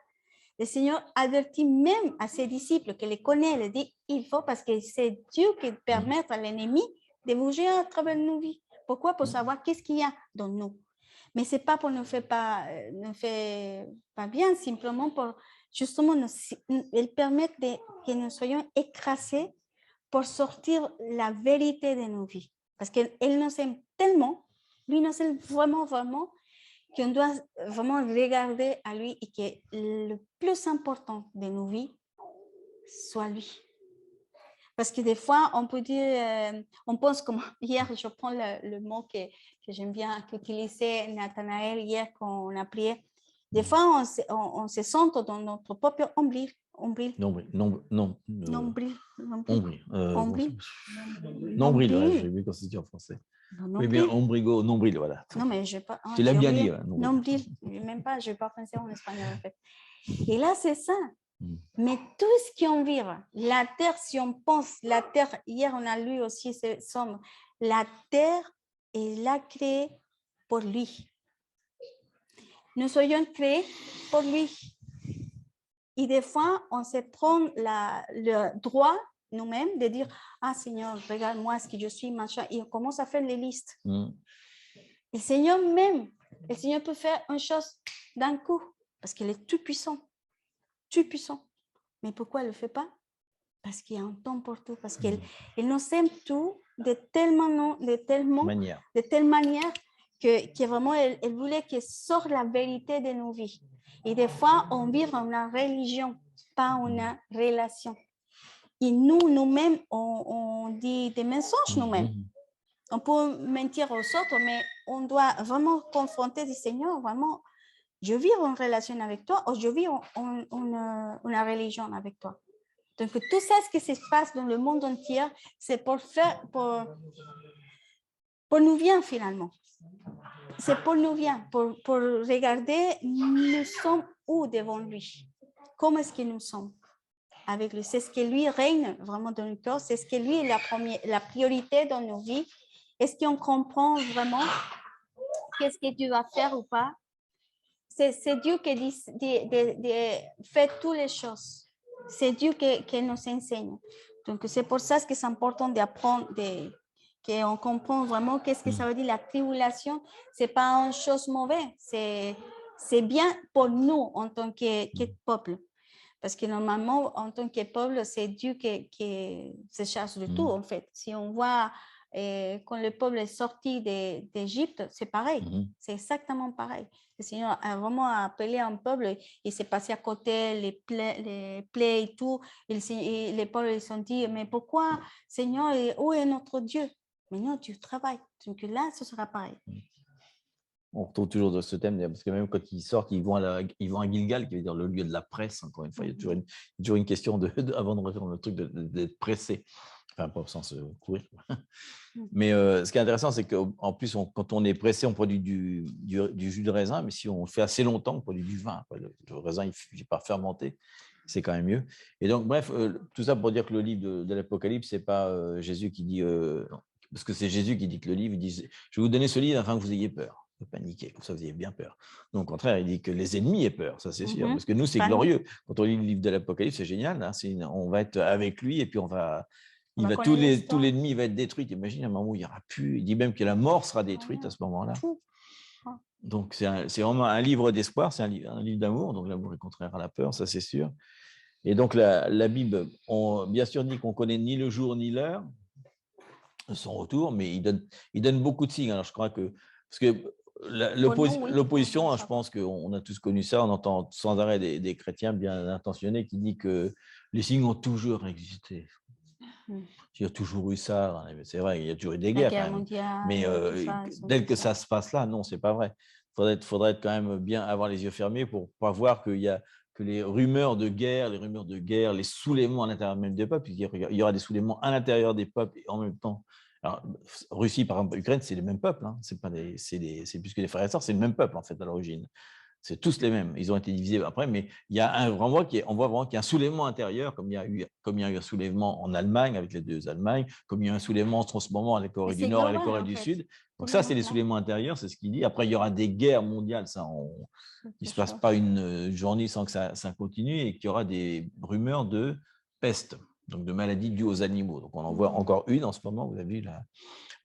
Le Seigneur avertit même à ses disciples qui les connaissent, il dit il faut parce que c'est Dieu qui permet à l'ennemi de bouger à travers nos vies. Pourquoi? Pour savoir qu'est-ce qu'il y a dans nous. Mais ce n'est pas pour nous faire pas bien, simplement pour justement elle permet que nous soyons écrasés pour sortir la vérité de nos vies. Parce qu'elle nous aime tellement, lui nous aime vraiment, vraiment, qu'on doit vraiment regarder à lui et que le plus important de nos vies soit lui. Parce que des fois, on peut dire, on pense comme hier, je prends le mot que j'aime bien, qu'utilisait Nathanaël hier quand on a prié. Des fois, on se sent dans notre propre nombril. Nombril, j'ai vu quand c'est dit en français. Oui, bien, ombrigo, nombril, voilà. Non, mais je pas. Tu l'as bien dit. Nombril, même pas, je ne vais pas penser en espagnol en fait. Et là, c'est ça. Mais tout ce qui en vit, la terre, si on pense, la terre, hier on a lu aussi ce somme, la terre est là créée pour lui. Nous soyons créés pour lui. Et des fois, on se prend le droit nous-mêmes de dire Seigneur, regarde-moi ce que je suis, machin, et on commence à faire les listes. Le Seigneur même, le Seigneur peut faire une chose d'un coup parce qu'il est tout puissant. Mais pourquoi elle ne le fait pas? Parce qu'il y a un temps pour tout, parce qu'il nous aime tout de telle manière que vraiment, elle voulait qu'il sorte la vérité de nos vies. Et des fois, on vit dans une religion, pas une relation. Et nous-mêmes, on dit des mensonges nous-mêmes. On peut mentir aux autres, mais on doit vraiment confronter le Seigneur, vraiment. Je vis en relation avec toi ou je vis en religion avec toi. Donc, tout ça, ce qui se passe dans le monde entier, c'est pour nous bien finalement. C'est pour nous bien, pour regarder, nous sommes où devant lui? Comment est-ce que nous sommes avec lui? C'est ce que lui règne vraiment dans notre cœur, c'est ce que lui est la priorité dans nos vies. Est-ce qu'on comprend vraiment qu'est-ce que Dieu va faire ou pas? C'est Dieu qui fait toutes les choses. C'est Dieu qui nous enseigne. Donc, c'est pour ça que c'est important d'apprendre, qu'on comprend vraiment qu'est-ce que ça veut dire la tribulation. Ce n'est pas une chose mauvaise. c'est bien pour nous en tant que peuple. Parce que normalement, en tant que peuple, c'est Dieu qui se charge de tout, en fait. Si on voit quand le peuple est sorti d'Égypte, c'est pareil. C'est exactement pareil. Le Seigneur a vraiment appelé un peuple, il s'est passé à côté, les plaies et tout. Et les peuples ils se sont dit, mais pourquoi, Seigneur, où est notre Dieu? Mais non, tu travailles. Donc là, ce sera pareil. On retrouve toujours dans ce thème, parce que même quand ils sortent, ils vont à Gilgal, qui veut dire le lieu de la presse, encore une fois. Il y a toujours une question, avant de revenir dans le truc, d'être pressé. Enfin, pas au sens courir. Mais ce qui est intéressant, c'est qu'en plus, quand on est pressé, on produit du jus de raisin, mais si on le fait assez longtemps, on produit du vin. Le raisin, il ne finit pas fermenter, c'est quand même mieux. Et donc, bref, tout ça pour dire que le livre de l'Apocalypse, ce n'est pas Jésus qui dit, parce que c'est Jésus qui dit que le livre, il dit, je vais vous donner ce livre afin que vous ayez peur. Ne paniquer, comme ça vous ayez bien peur. Donc, au contraire, il dit que les ennemis aient peur, ça c'est sûr, parce que nous, c'est glorieux. Quand on lit le livre de l'Apocalypse, c'est génial, hein, on va être avec lui et puis tout l'ennemi va être détruit. Imagine un moment où il n'y aura plus. Il dit même que la mort sera détruite à ce moment-là. Donc, c'est vraiment un livre d'espoir, c'est un livre d'amour. Donc, l'amour est contraire à la peur, ça c'est sûr. Et donc, la Bible, bien sûr, dit qu'on ne connaît ni le jour ni l'heure de son retour, mais il donne beaucoup de signes. Alors, je crois que. Parce que l'opposition, je pense qu'on a tous connu ça, on entend sans arrêt des chrétiens bien intentionnés qui disent que les signes ont toujours existé. Il y a toujours eu ça, c'est vrai, il y a toujours eu des guerres. Mais dès que ça se passe là, non, c'est pas vrai. Il faudrait quand même bien avoir les yeux fermés pour pas voir que les rumeurs de guerre, les soulèvements à l'intérieur même des peuples, il y aura des soulèvements à l'intérieur des peuples et en même temps. Alors, Russie, par exemple, Ukraine, c'est les mêmes peuples. Hein. C'est plus que des frères et sœurs, c'est le même peuple en fait à l'origine. C'est tous les mêmes. Ils ont été divisés après, mais il y a on voit vraiment qu'il y a un soulèvement intérieur, comme il y a eu un soulèvement en Allemagne avec les deux Allemagne, comme il y a un soulèvement en ce moment avec la Corée du Nord et la Corée du Sud. Donc ça, c'est les soulèvements intérieurs, c'est ce qu'il dit. Après, il y aura des guerres mondiales, ça, il ne se passe pas une journée sans que ça continue, et qu'il y aura des rumeurs de peste, donc de maladies dues aux animaux. Donc on en voit encore une en ce moment. Vous avez vu la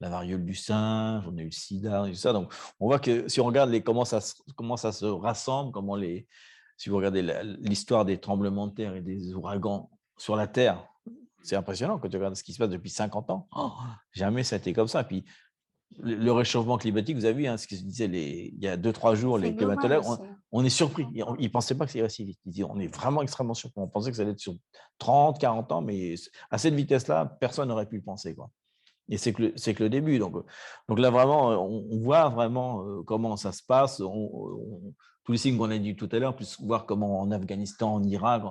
variole du singe, on a eu le sida, et tout ça. Donc, on voit que si on regarde comment ça se rassemble, si vous regardez l'histoire des tremblements de terre et des ouragans sur la Terre, c'est impressionnant quand tu regardes ce qui se passe depuis 50 ans. Jamais ça a été comme ça. Puis, le réchauffement climatique, vous avez vu ce que se disait il y a 2-3 jours, les climatologues, on est surpris. Ils ne pensaient pas que ça irait si vite. Ils disaient, on est vraiment extrêmement surpris. On pensait que ça allait être sur 30, 40 ans, mais à cette vitesse-là, personne n'aurait pu le penser, quoi. Et c'est que le début. Donc là, vraiment, on voit vraiment comment ça se passe. Tous les signes qu'on a dit tout à l'heure, plus voir comment en Afghanistan, en Irak,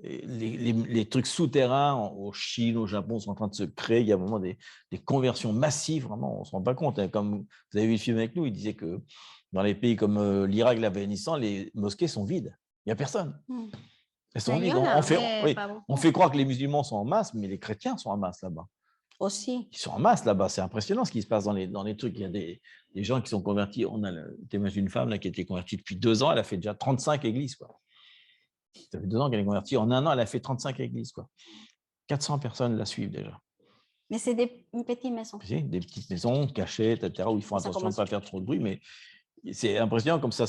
les trucs souterrains, au Chine, au Japon, sont en train de se créer. Il y a vraiment des conversions massives, vraiment, on ne se rend pas compte. Hein. Comme vous avez vu le film avec nous, il disait que dans les pays comme l'Irak, l'Afghanistan, les mosquées sont vides. Il n'y a personne. Elles sont vides. On fait croire que les musulmans sont en masse, mais les chrétiens sont en masse là-bas. Aussi. Ils sont en masse là-bas. C'est impressionnant ce qui se passe dans les trucs. Il y a des gens qui sont convertis. On a le témoignage d'une femme là, qui a été convertie depuis 2 ans. Elle a fait déjà 35 églises. Quoi. Ça fait 2 ans qu'elle est convertie. En 1 an, elle a fait 35 églises. Quoi. 400 personnes la suivent déjà. Mais c'est des petites maisons. Des petites maisons cachées, etc., où ils font attention de ne pas faire trop de bruit. Mais c'est impressionnant comme ça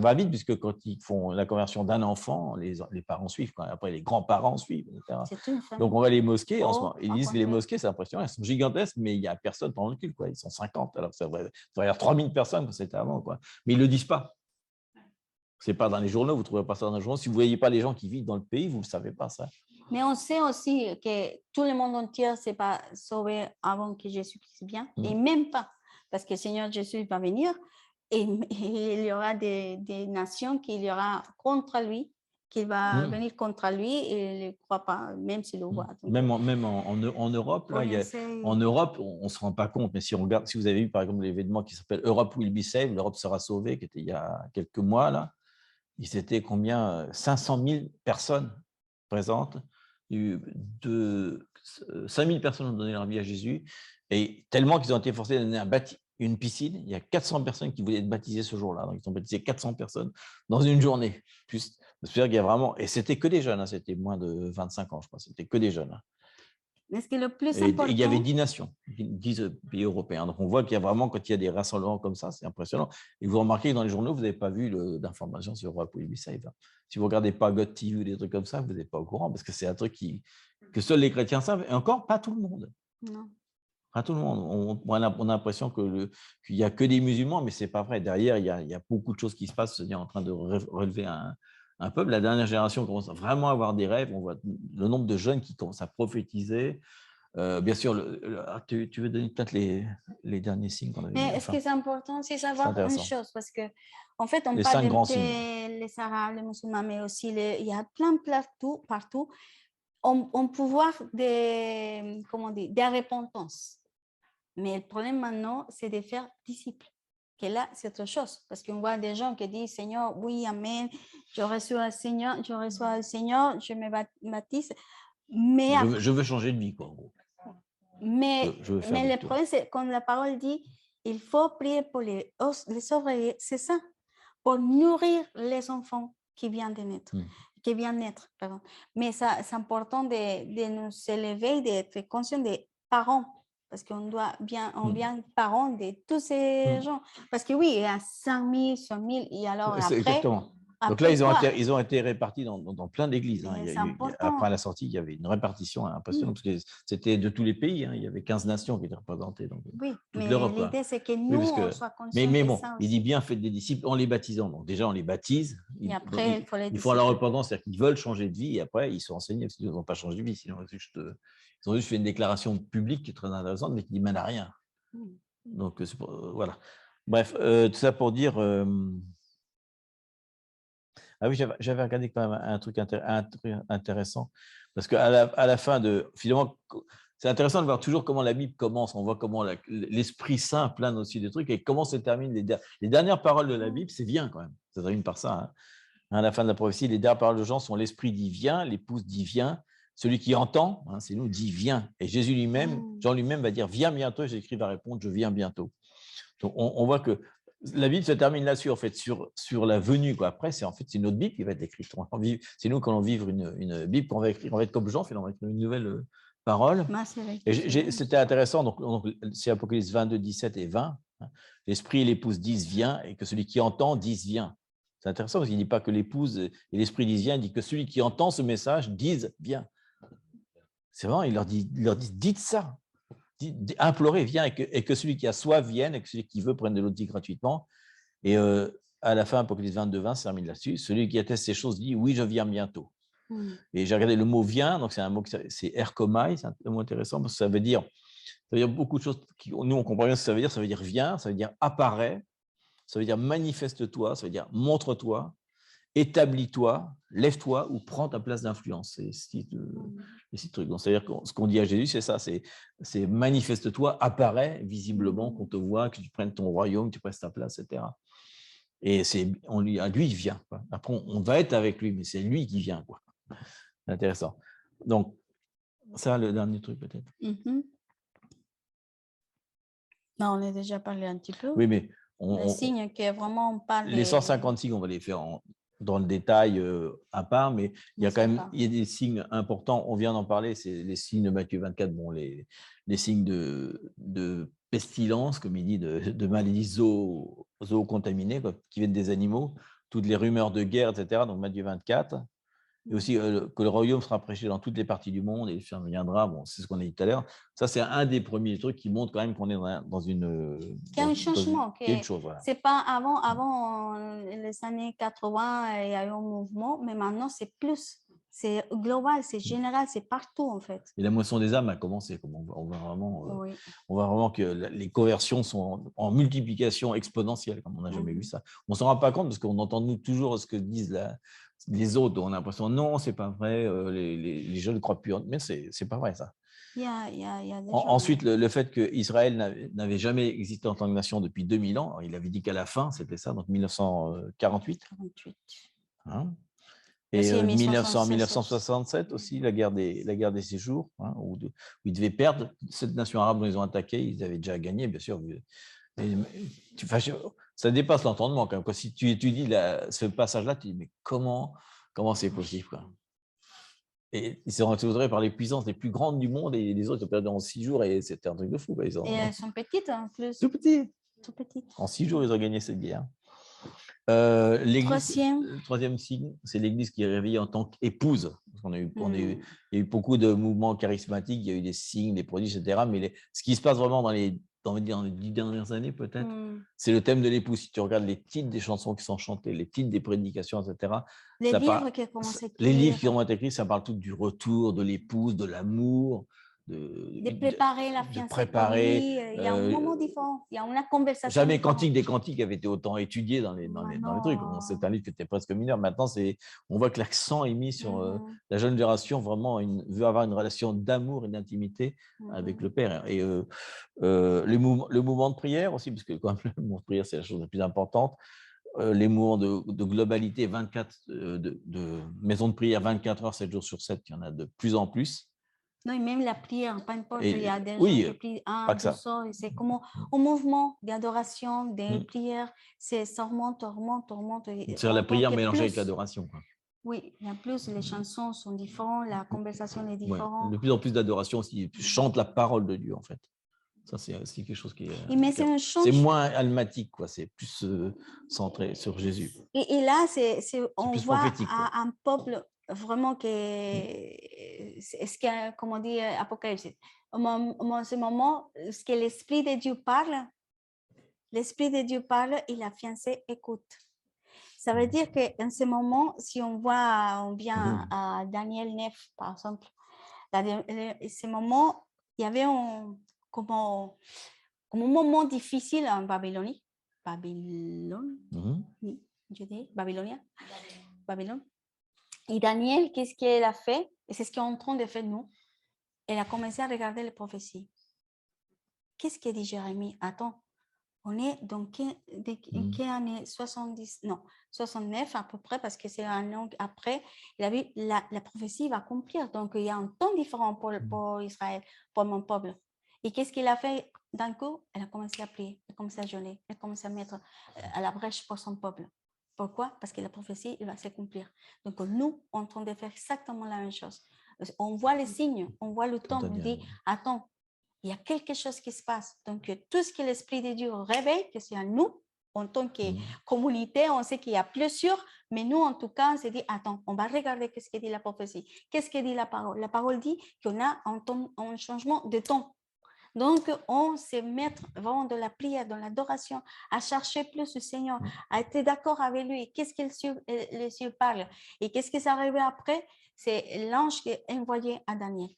va vite, puisque quand ils font la conversion d'un enfant, les parents suivent. Quand après, les grands-parents suivent, etc. Donc, on va les mosquées en ce moment. Ils disent que les mosquées, c'est impressionnant. Elles sont gigantesques, mais il n'y a personne pendant le culte. Quoi. Ils sont 50. Alors, ça devrait y avoir 3000 personnes que c'était avant. Quoi. Mais ils ne le disent pas. Ce n'est pas dans les journaux. Vous ne trouverez pas ça dans les journaux. Si vous ne voyez pas les gens qui vivent dans le pays, vous ne savez pas ça. Mais on sait aussi que tout le monde entier ne s'est pas sauvé avant que Jésus-Christ vienne. Et même pas. Parce que le Seigneur Jésus va venir et il y aura des nations qui y aura contre lui, qui va venir contre lui et il ne croit pas, même s'il le voit. Donc, même en Europe, là, en Europe, on ne se rend pas compte, mais si on regarde, si vous avez vu par exemple l'événement qui s'appelle Europe Will Be Saved, l'Europe sera sauvée, qui était il y a quelques mois, là, il était combien 500 000 personnes présentes, 5 000 personnes ont donné leur vie à Jésus, et tellement qu'ils ont été forcés de donner une piscine. Il y a 400 personnes qui voulaient être baptisées ce jour-là. Donc, ils ont baptisé 400 personnes dans une journée. C'est-à-dire qu'il y a vraiment… Et c'était que des jeunes, hein, c'était moins de 25 ans, je crois. C'était que des jeunes. Hein. Mais ce qui est le plus Et important… il y avait 10 nations, 10 pays européens. Donc, on voit qu'il y a vraiment, quand il y a des rassemblements comme ça, c'est impressionnant. Et vous remarquez que dans les journaux, vous n'avez pas vu d'informations sur Puebla Save. Si vous ne regardez pas God TV ou des trucs comme ça, vous n'êtes pas au courant, parce que c'est un truc que seuls les chrétiens savent, et encore pas tout le monde. Non. Pas tout le monde. On a l'impression qu'il n'y a que des musulmans, mais ce n'est pas vrai. Derrière, il y a beaucoup de choses qui se passent, c'est-à-dire en train de relever un peuple. La dernière génération commence vraiment à avoir des rêves. On voit le nombre de jeunes qui commencent à prophétiser. Bien sûr, tu veux donner peut-être les derniers signes qu'on avait Mais dit, est-ce que c'est important, c'est c'est savoir une intéressant. chose, parce que en fait, on Les parle 5 grands signes. les Arabes, les musulmans, mais aussi il y a plein partout, on peut voir comment dire, des repentances. Mais le problème maintenant, c'est de faire disciples. Que là, c'est autre chose. Parce qu'on voit des gens qui disent, Seigneur, oui, Amen, je reçois le Seigneur, je me baptise. Mais je veux changer de vie, quoi, en gros. Je veux faire mais le le tour. problème, c'est quand la parole dit, il faut prier pour les ouvriers, c'est ça, pour nourrir les enfants qui viennent de naître. Qui viennent naître, pardon. Mais ça, c'est important de nous élever, d'être conscient des parents, parce qu'on doit bien, on vient parents de tous ces gens. Parce que oui, il y a 5 000, 100 000, et alors après… Exactement. Donc là, ils ont été répartis dans plein d'églises. Hein. Après la sortie, il y avait une répartition impressionnante, parce que c'était de tous les pays. Hein. Il y avait 15 nations qui étaient représentées. Donc, oui, toute mais l'Europe. l'idée, c'est que nous, on soit conscients mais de bon, ça il aussi. dit bien, faites des disciples en les baptisant. Donc déjà, on les baptise. Et après, ils font leur repentance, c'est-à-dire qu'ils veulent changer de vie, et après, ils sont enseignés, parce qu'ils n'ont pas changé de vie. Sinon, ils ont juste fait une déclaration publique qui est très intéressante, mais qui ne mène à rien. Donc, voilà. Bref, tout ça pour dire… Ah oui, j'avais regardé quand même un truc intéressant, parce qu'à la fin de… Finalement, c'est intéressant de voir toujours comment la Bible commence. On voit comment l'Esprit Saint plane aussi des trucs, et comment se terminent les dernières paroles de la Bible, c'est viens quand même. Ça termine par ça. Hein. À la fin de la prophétie, les dernières paroles de Jean sont l'Esprit dit viens, l'épouse dit viens, celui qui entend, hein, c'est nous, dit viens. Et Jésus lui-même, Jean lui-même va dire viens bientôt, et Jésus va répondre je viens bientôt. Donc on voit que la Bible se termine là-dessus, en fait, sur la venue. Quoi. Après, c'est une autre Bible qui va être écrite. C'est nous qui allons vivre une Bible qu'on va écrire. On va être comme Jean, on va écrire une nouvelle parole. C'était intéressant. Donc c'est Apocalypse 22, 17 et 20. Hein. L'Esprit et l'épouse disent viens, et que celui qui entend dise viens. C'est intéressant parce qu'il ne dit pas que l'épouse et l'Esprit disent viens, il dit que celui qui entend ce message dise viens. C'est vraiment, il leur dit dites ça. Implorer, viens, et que celui qui a soif vienne, et que celui qui veut prenne de l'eau de vie gratuitement. Et à la fin, Apocalypse 22, 20, ça termine là-dessus. Celui qui atteste ces choses dit oui, je viens bientôt. Et j'ai regardé le mot vient, donc c'est un mot, c'est erkomai, c'est un mot intéressant parce que ça veut dire beaucoup de choses. Nous, on comprend bien ce que ça veut dire. Ça veut dire viens, ça veut dire apparaît, ça veut dire manifeste-toi, ça veut dire montre-toi, établis-toi, lève-toi ou prends ta place d'influence. C'est ces trucs. C'est-à-dire que ce qu'on dit à Jésus, c'est ça, c'est manifeste-toi, apparaît visiblement, qu'on te voit, que tu prennes ton royaume, que tu prennes ta place, etc. Et lui, il vient. Quoi. Après, on va être avec lui, mais c'est lui qui vient. Quoi. C'est intéressant. Donc, ça, le dernier truc peut-être. Non, on a déjà parlé un petit peu. Oui, mais les signes que vraiment on parle. Les 150 signes, on va les faire dans le détail à part, mais il y a quand même il y a des signes importants. On vient d'en parler, c'est les signes de Matthieu 24, bon, les signes de pestilence, comme il dit, de maladies zoocontaminées, qui viennent des animaux, toutes les rumeurs de guerre, etc. Donc Matthieu 24. Et aussi que le royaume sera prêché dans toutes les parties du monde et le film viendra. Bon, c'est ce qu'on a dit tout à l'heure. Ça, c'est un des premiers trucs qui montre quand même qu'on est dans une… Qu'il y a un changement. Quelque chose, voilà. C'est pas avant les années 80, il y a eu un mouvement, mais maintenant, c'est plus. C'est global, c'est général, c'est partout, en fait. Et la moisson des âmes a commencé. On voit vraiment que les conversions sont en multiplication exponentielle, comme on n'a jamais vu ça. On ne s'en rend pas compte parce qu'on entend nous toujours ce que disent les autres. On a l'impression, non, c'est pas vrai, les jeunes ne croient plus. Mais c'est pas vrai, ça. Il y a des Ensuite, le fait qu'Israël n'avait jamais existé en tant que nation depuis 2000 ans, il avait dit qu'à la fin, c'était ça, donc 1948. Hein, et 1967 aussi, la guerre des séjours, hein, où ils devaient perdre. Cette nation arabe dont ils ont attaqué, ils avaient déjà gagné, bien sûr. Ça dépasse l'entendement quand même. Si tu étudies ce passage-là, tu te dis, mais comment c'est possible, quoi. Et ils sont entourés par les puissances les plus grandes du monde et les autres ils ont perdu en 6 jours et c'était un truc de fou. Quoi. Ils ont... Et elles sont petites en plus. Tout petit. Tout petites. En 6 jours, ils ont gagné cette guerre. Le troisième signe, c'est l'Église qui est réveillée en tant qu'épouse. Il y a eu beaucoup de mouvements charismatiques, il y a eu des signes, des prodiges, etc. Mais ce qui se passe vraiment dans les 10 dernières années, peut-être, c'est le thème de l'épouse. Si tu regardes les titres des chansons qui sont chantées, les titres des prédications, etc. Les livres qui commencent à écrire. Les livres qui ont été écrits, ça parle tout du retour de l'épouse, de l'amour. De préparer la fiancée pour lui. Il y a un moment différent, il y a une conversation. Jamais Cantique des Cantiques avait été autant étudié dans les trucs. C'est un livre qui était presque mineur. Maintenant, on voit que l'accent est mis sur la jeune génération, vraiment veut avoir une relation d'amour et d'intimité avec le Père. Et le mouvement de prière aussi, parce que quand même, le mouvement de prière, c'est la chose la plus importante. Les mouvements de globalité, 24 de maisons de prière, 24 heures, 7 jours sur 7, il y en a de plus en plus. Non, et même la prière, peu importe, il y a des gens qui prient c'est comme un mouvement d'adoration, de prière, ça remonte. C'est la prière mélangée avec l'adoration. Oui, en plus, les chansons sont différentes, la conversation est différente. Ouais, de plus en plus d'adoration aussi, chante la parole de Dieu en fait. Ça, c'est aussi quelque chose qui est... C'est moins almatique, quoi. C'est plus centré sur Jésus. Et là, on voit un peuple vraiment que ce que, comme on dit, Apocalypse. En ce moment, ce que l'Esprit de Dieu parle, et la fiancée écoute. Ça veut dire qu'en ce moment, si on vient à Daniel 9, par exemple, ce moment, il y avait comme un moment difficile en Babylonie. Babylone, Babylone. Et Daniel, qu'est-ce qu'elle a fait? Et c'est ce qu'on est en train de faire nous. Elle a commencé à regarder les prophéties. Qu'est-ce que dit Jérémie? Attends, on est dans quelle année? 69 à peu près, parce que c'est un an après. Il a vu la prophétie va accomplir. Donc, il y a un temps différent pour Israël, pour mon peuple. Et qu'est-ce qu'il a fait d'un coup? Elle a commencé à prier, elle a commencé à jeûner, elle a commencé à mettre à la brèche pour son peuple. Pourquoi? Parce que la prophétie va s'accomplir. Donc, nous, on est en train de faire exactement la même chose. On voit les signes, on voit le temps, on dit, attends, il y a quelque chose qui se passe. Donc, tout ce que l'Esprit de Dieu réveille, que c'est à nous, en tant que communauté, on sait qu'il y a plusieurs, mais nous, en tout cas, on s'est dit, attends, on va regarder ce que dit la prophétie. Qu'est-ce que dit la parole? La parole dit qu'on a un changement de temps. Donc, on se met vraiment dans la prière, dans l'adoration, à chercher plus le Seigneur, à être d'accord avec lui. Qu'est-ce que les cieux parlent? Et qu'est-ce qui s'est arrivé après? C'est l'ange qui est envoyé à Daniel.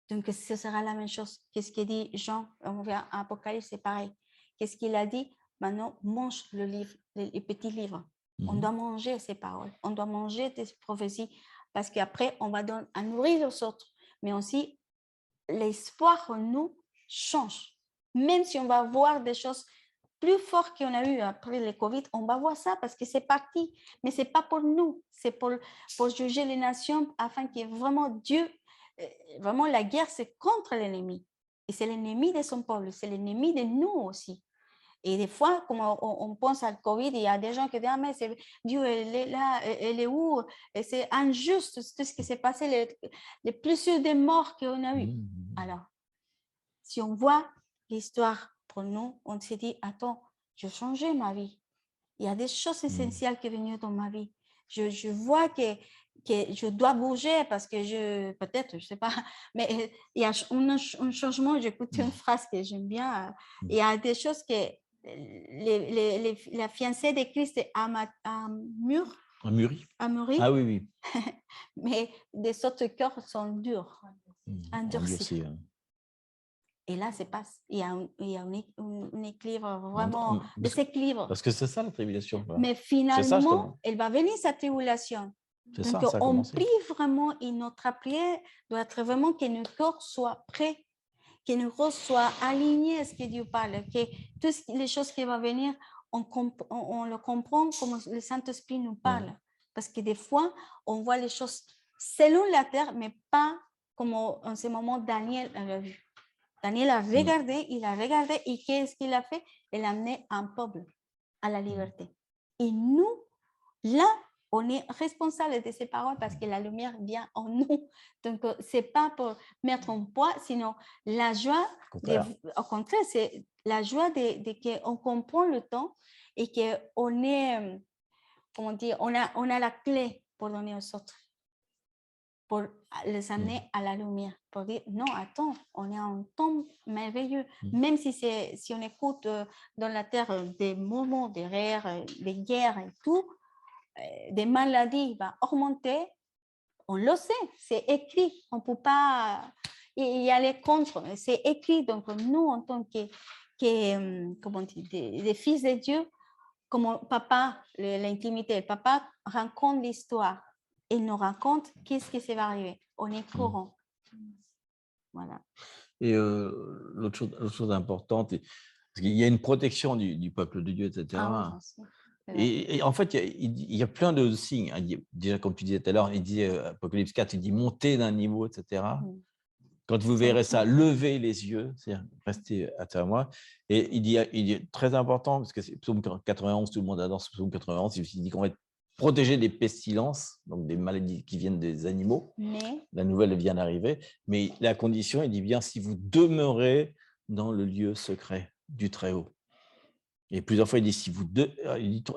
Donc, ce sera la même chose. Qu'est-ce qu'il dit Jean? On vient à Apocalypse, c'est pareil. Qu'est-ce qu'il a dit? Maintenant, mange le livre, les petits livres. On doit manger ces paroles. On doit manger des prophéties parce qu'après, on va nourrir les autres. Mais aussi, l'espoir en nous change. Même si on va voir des choses plus fortes qu'on a eues après le Covid, on va voir ça parce que c'est parti. Mais ce n'est pas pour nous. C'est pour juger les nations afin que vraiment Dieu... Vraiment, la guerre, c'est contre l'ennemi. Et c'est l'ennemi de son peuple, c'est l'ennemi de nous aussi. Et des fois, comme on pense à le Covid, il y a des gens qui disent, ah, mais Dieu, elle est là, elle est où? Et c'est injuste, tout ce qui s'est passé, les plusieurs des morts qu'on a eu. Alors, si on voit l'histoire pour nous, on se dit, attends, je changeais ma vie. Il y a des choses essentielles qui sont venues dans ma vie. Je vois que je dois bouger parce que peut-être, je ne sais pas, mais il y a un changement. J'écoute une phrase que j'aime bien. Il y a des choses que la fiancée de Christ est amurrie. Ah oui, oui. Mais des autres cœurs sont durs, endurcis. Et là, c'est pas. Il y a un équilibre, vraiment, déséquilibre. Parce que c'est ça la tribulation. Voilà. Mais finalement, elle va venir sa tribulation. Donc, on prie vraiment et notre prière doit être vraiment que notre corps soit prêt, que notre corps soit aligné à ce que Dieu parle, que toutes les choses qui vont venir, on le comprend comme le Saint-Esprit nous parle. Parce que des fois, on voit les choses selon la terre, mais pas comme en ce moment Daniel a vu. Daniel a regardé, il a regardé, et qu'est-ce qu'il a fait? Il a amené un peuple à la liberté. Et nous, là, on est responsable de ces paroles parce que la lumière vient en nous. Donc, ce n'est pas pour mettre en poids, sinon la joie, au contraire, c'est la joie de qu'on comprend le temps et qu'on est, comment dire, on a la clé pour donner aux autres, pour les amener à la lumière, pour dire non, attends, on est en temps merveilleux, même si on écoute dans la terre des moments, des rires, des guerres et tout, des maladies va augmenter, on le sait, c'est écrit, on ne peut pas y aller contre, c'est écrit. Donc nous, en tant comment dire, des fils de Dieu, comme papa, l'intimité, le papa raconte l'histoire, il nous raconte qu'est-ce qui va arriver, on est courant. Voilà. Et l'autre chose importante, parce qu'il y a une protection du peuple de Dieu, etc. Ah, oui, et en fait, il y a plein de signes. Déjà, comme tu disais tout à l'heure, il dit, Apocalypse 4, il dit monter d'un niveau, etc. Quand vous verrez ça, levez les yeux, c'est-à-dire restez à moi. Et il dit très important, parce que c'est psaume 91, tout le monde adore ce psaume 91, il dit qu'on va être protégé des pestilences, donc des maladies qui viennent des animaux. La nouvelle vient d'arriver. Mais la condition, il dit bien, si vous demeurez dans le lieu secret du Très-Haut. Et plusieurs fois, il dit,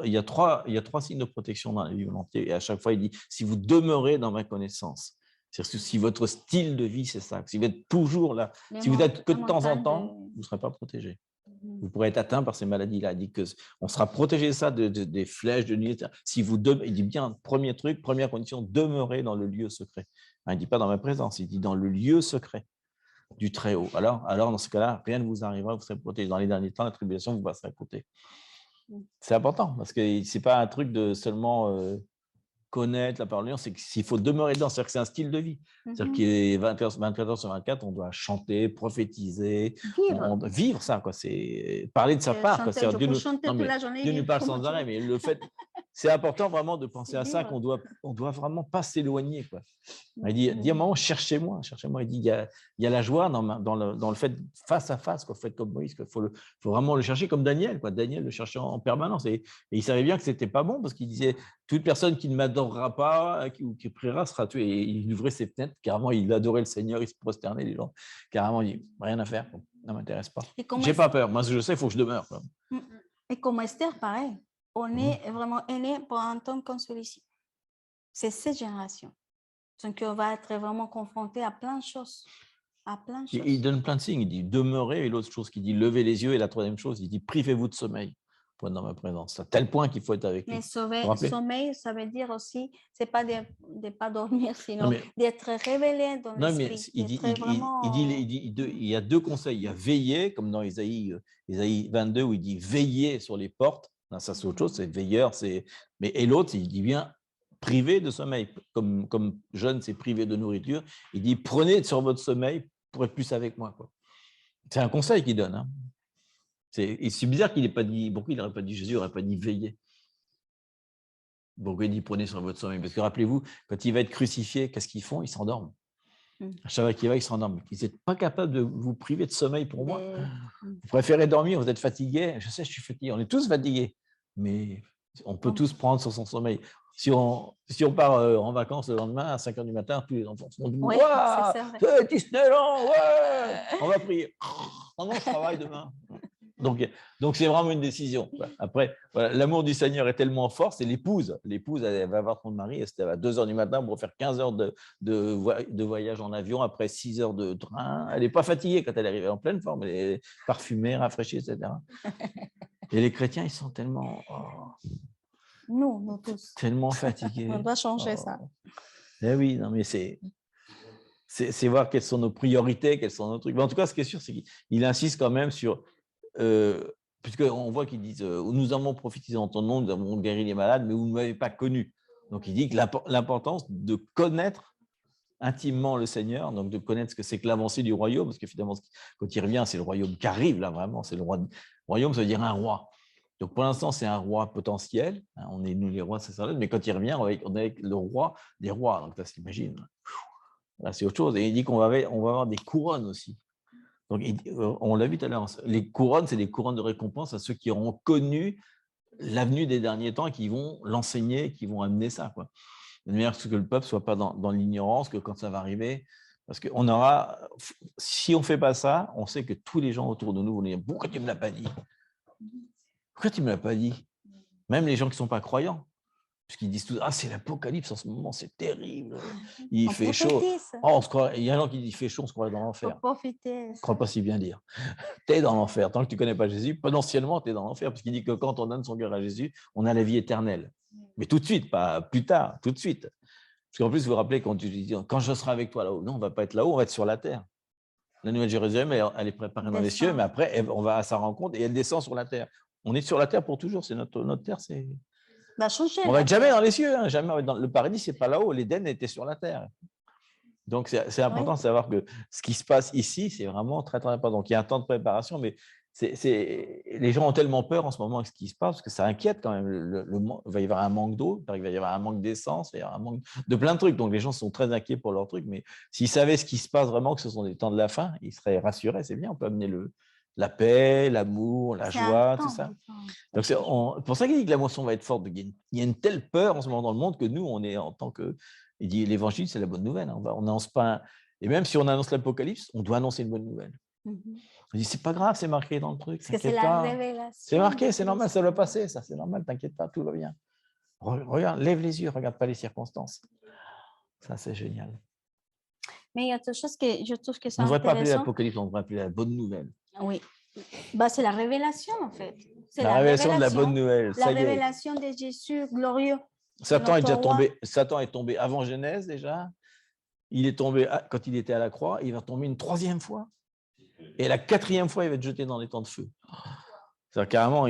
il y a trois signes de protection dans la Bible entière. Et à chaque fois, il dit, si vous demeurez dans ma connaissance. C'est-à-dire que si votre style de vie, c'est ça, si vous êtes toujours là, si vous êtes que de temps en temps, vous ne serez pas protégé. Vous pourrez être atteint par ces maladies-là. Il dit qu'on sera protégé de ça, des flèches, de nuit. Si vous il dit bien, premier truc, première condition, demeurez dans le lieu secret. Il ne dit pas dans ma présence, il dit dans le lieu secret du Très-Haut. Alors, dans ce cas-là, rien ne vous arrivera, vous serez protégé. Dans les derniers temps, la tribulation vous passera à côté. C'est important, parce que ce n'est pas un truc de seulement connaître la parole de Dieu, c'est qu'il faut demeurer dedans. C'est-à-dire que c'est un style de vie. C'est-à-dire qu'il est 24 heures sur 24, on doit chanter, prophétiser, vivre ça. C'est parler de sa part. Dieu nous parle sans arrêt, mais le fait, c'est important vraiment de penser à ça, qu'on doit vraiment pas s'éloigner. Il dit à un moment, cherchez-moi. Il dit, il y a la joie dans le fait face à face, fait comme Moïse. Il faut vraiment le chercher comme Daniel. Daniel le cherchait en permanence. Et il savait bien que ce n'était pas bon, parce qu'il disait, toute personne qui ne m'adorera pas ou qui priera sera tuée. Et il ouvrait ses fenêtres, carrément, il adorait le Seigneur, il se prosternait, les gens. Carrément, il dit, rien à faire, ça ne m'intéresse pas. Je n'ai pas peur. Moi, ce que je sais, il faut que je demeure. Et comme Esther, pareil. On est vraiment aîné pour un temps comme celui-ci. C'est cette génération. Donc, on va être vraiment confronté à plein de choses. Il donne plein de signes. Il dit demeurer, et l'autre chose qu'il dit lever les yeux, et la troisième chose, il dit privez-vous de sommeil pour être dans ma présence. À tel point qu'il faut être avec lui. Mais sommeil, ça veut dire aussi, ce n'est pas de ne pas dormir, sinon d'être révélé dans l'esprit. Il y a deux conseils. Il y a veiller, comme dans Isaïe 22, où il dit veiller sur les portes. Là, ça, c'est autre chose, c'est veilleur. Et l'autre, il dit bien privé de sommeil, comme jeune, c'est privé de nourriture. Il dit prenez sur votre sommeil pour être plus avec moi. C'est un conseil qu'il donne. C'est bizarre qu'il n'ait pas dit, pourquoi il n'aurait pas dit, Jésus n'aurait pas dit veiller. Pourquoi il dit prenez sur votre sommeil? Parce que rappelez-vous, quand il va être crucifié, qu'est-ce qu'ils font? Ils s'endorment. À chaque fois qu'il va, ils s'endorment. Ils n'êtes pas capables de vous priver de sommeil pour moi. Vous préférez dormir, vous êtes fatigué. Je sais, je suis fatigué. On est tous fatigués. Mais on peut tous prendre sur son sommeil. Si on part en vacances le lendemain à 5 h du matin, tous les enfants sont debout. C'est Disneyland, on va prier. Non, je travaille demain. Donc c'est vraiment une décision. Après, l'amour du Seigneur est tellement fort, c'est l'épouse. L'épouse, elle va voir son mari, elle va à 2 h du matin pour faire 15 heures de voyage en avion, après 6 heures de train. Elle n'est pas fatiguée quand elle arrive en pleine forme, elle est parfumée, rafraîchie, etc. Et les chrétiens, ils sont tellement... Nous tous. Tellement fatigués. On doit changer ça. Eh oui, non, mais c'est voir quelles sont nos priorités, quels sont nos trucs. Mais en tout cas, ce qui est sûr, c'est qu'il insiste quand même sur... puisqu'on voit qu'ils disent nous avons prophétisé en ton nom, nous avons guéri les malades, mais vous ne m'avez pas connu. Donc, il dit que l'importance de connaître intimement le Seigneur, donc de connaître ce que c'est que l'avancée du royaume, parce que finalement, quand il revient, c'est le royaume qui arrive, là, vraiment. C'est le royaume, ça veut dire un roi. Donc, pour l'instant, c'est un roi potentiel. On est, nous, les rois sacerdotes, mais quand il revient, on est avec le roi des rois. Donc, ça s'imagine. Là, c'est autre chose. Et il dit qu'on va avoir des couronnes aussi. Donc, on l'a vu tout à l'heure, les couronnes, c'est des couronnes de récompense à ceux qui auront connu l'avenue des derniers temps qui vont l'enseigner, qui vont amener ça, quoi. De manière à ce que le peuple ne soit pas dans l'ignorance, que quand ça va arriver, parce qu'on aura, si on ne fait pas ça, on sait que tous les gens autour de nous vont dire, pourquoi tu ne me l'as pas dit? Pourquoi tu ne me l'as pas dit? Même les gens qui ne sont pas croyants. Parce qu'ils disent tous, ah, c'est l'Apocalypse en ce moment, c'est terrible. Il fait chaud. Oh, il y a un gens qui disent, il fait chaud, on se croirait dans l'enfer. Je ne crois pas si bien dire. Tu es dans l'enfer. Tant que tu ne connais pas Jésus, potentiellement, tu es dans l'enfer. Parce qu'il dit que quand on donne son cœur à Jésus, on a la vie éternelle. Mais tout de suite, pas plus tard, tout de suite. Parce qu'en plus, vous vous rappelez, quand tu dis, quand je serai avec toi là-haut, non, on ne va pas être là-haut, on va être sur la terre. La Nouvelle Jérusalem, elle est préparée dans les cieux, mais après, on va à sa rencontre et elle descend sur la terre. On est sur la terre pour toujours. C'est notre terre, c'est... On va être jamais dans les cieux, hein, jamais dans le paradis, c'est pas là-haut. L'Éden était sur la terre. Donc c'est important de savoir que ce qui se passe ici, c'est vraiment très très important. Donc il y a un temps de préparation, mais les gens ont tellement peur en ce moment avec ce qui se passe parce que ça inquiète quand même. Il va y avoir un manque d'eau, il va y avoir un manque d'essence, il va y avoir un manque de plein de trucs. Donc les gens sont très inquiets pour leurs trucs, mais s'ils savaient ce qui se passe vraiment, que ce sont des temps de la fin, ils seraient rassurés. C'est bien, on peut amener la paix, l'amour, la joie, tout ça. Donc c'est pour ça qu'il dit que la moisson va être forte. Il y a une telle peur en ce moment dans le monde que nous, on est en tant que... Il dit l'évangile, c'est la bonne nouvelle. On n'annonce pas... Et même si on annonce l'Apocalypse, on doit annoncer une bonne nouvelle. On dit, c'est pas grave, c'est marqué dans le truc. Parce que c'est la révélation. C'est marqué, c'est normal, ça va passer, ça, c'est normal, t'inquiète pas, tout va bien. Regarde, lève les yeux, regarde pas les circonstances. Ça, c'est génial. Mais il y a autre chose que je trouve que c'est intéressant. On ne devrait pas appeler l'Apocalypse, on devrait appeler la bonne nouvelle. Oui. C'est la révélation, en fait. C'est la révélation de la bonne nouvelle. La révélation de Jésus glorieux. Satan est déjà tombé. Satan est tombé avant Genèse déjà. Il est tombé quand il était à la croix. Il va tomber une 3e fois. Et la 4e fois, il va être jeté dans les temps de feu. C'est-à-dire carrément,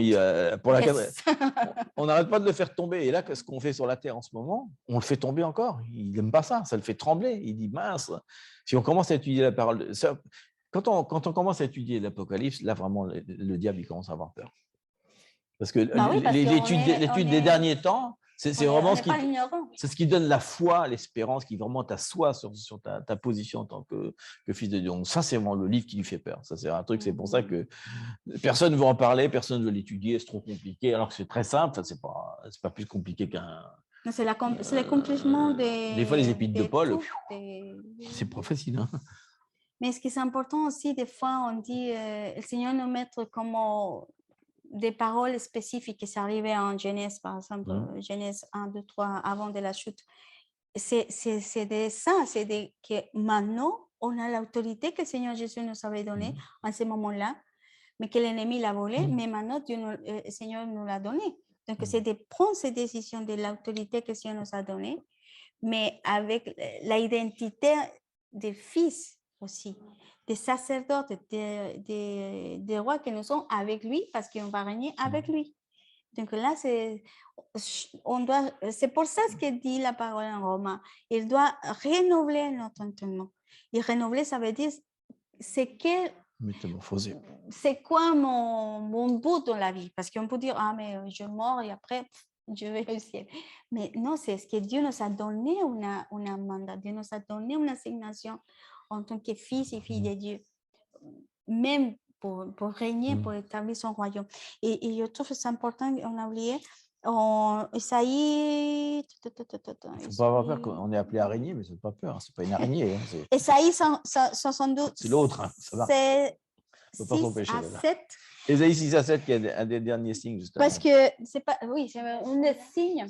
on n'arrête pas de le faire tomber. Et là, ce qu'on fait sur la terre en ce moment, on le fait tomber encore. Il n'aime pas ça. Ça le fait trembler. Il dit mince. Si on commence à étudier la parole, quand on commence à étudier l'Apocalypse, là vraiment, le diable il commence à avoir peur. Parce que l'étude des derniers temps, c'est vraiment c'est ce qui donne la foi, l'espérance, qui vraiment t'assoit sur ta position en tant que fils de Dieu. Donc ça, c'est vraiment le livre qui lui fait peur. Ça, c'est un truc, c'est pour ça que personne ne veut en parler, personne ne veut l'étudier, c'est trop compliqué, alors que c'est très simple, c'est pas plus compliqué qu'un... C'est l'accomplissement des fois, les épîtres de Paul, c'est pas facile. Hein. Mais ce qui est important aussi, des fois, on dit, le Seigneur nous met comme des paroles spécifiques qui sont arrivées en Genèse, par exemple, Genèse 1, 2, 3, avant de la chute. C'est de ça, c'est que maintenant, on a l'autorité que le Seigneur Jésus nous avait donnée en ce moment-là, mais que l'ennemi l'a volée, mais maintenant, le Seigneur nous l'a donnée. Donc, c'est de prendre ces décisions de l'autorité que le Seigneur nous a donnée, mais avec l'identité des fils aussi, des sacerdotes, des rois que nous sommes avec lui parce qu'on va régner avec lui. Donc là, c'est pour ça ce que dit la parole en Romain. Il doit renouveler notre entendement. Et renouveler, ça veut dire c'est quoi mon but dans la vie? Parce qu'on peut dire, ah, mais je mors et après, je vais au ciel. Mais non, c'est ce que Dieu nous a donné, un mandat. Dieu nous a donné une assignation en tant que fils et filles de Dieu, même pour régner, pour établir son royaume. Et je trouve que c'est important, on a oublié, Isaïe... Il ne faut pas avoir peur qu'on est appelé à régner, mais ça ne fait pas peur, hein. Ce n'est pas une araignée. Hein. Isaïe 62. C'est l'autre, hein. Ça va. C'est 6 à 7. Isaïe 6 à 7, qui est un des derniers signes, justement. Parce que c'est pas... Oui, c'est un signe.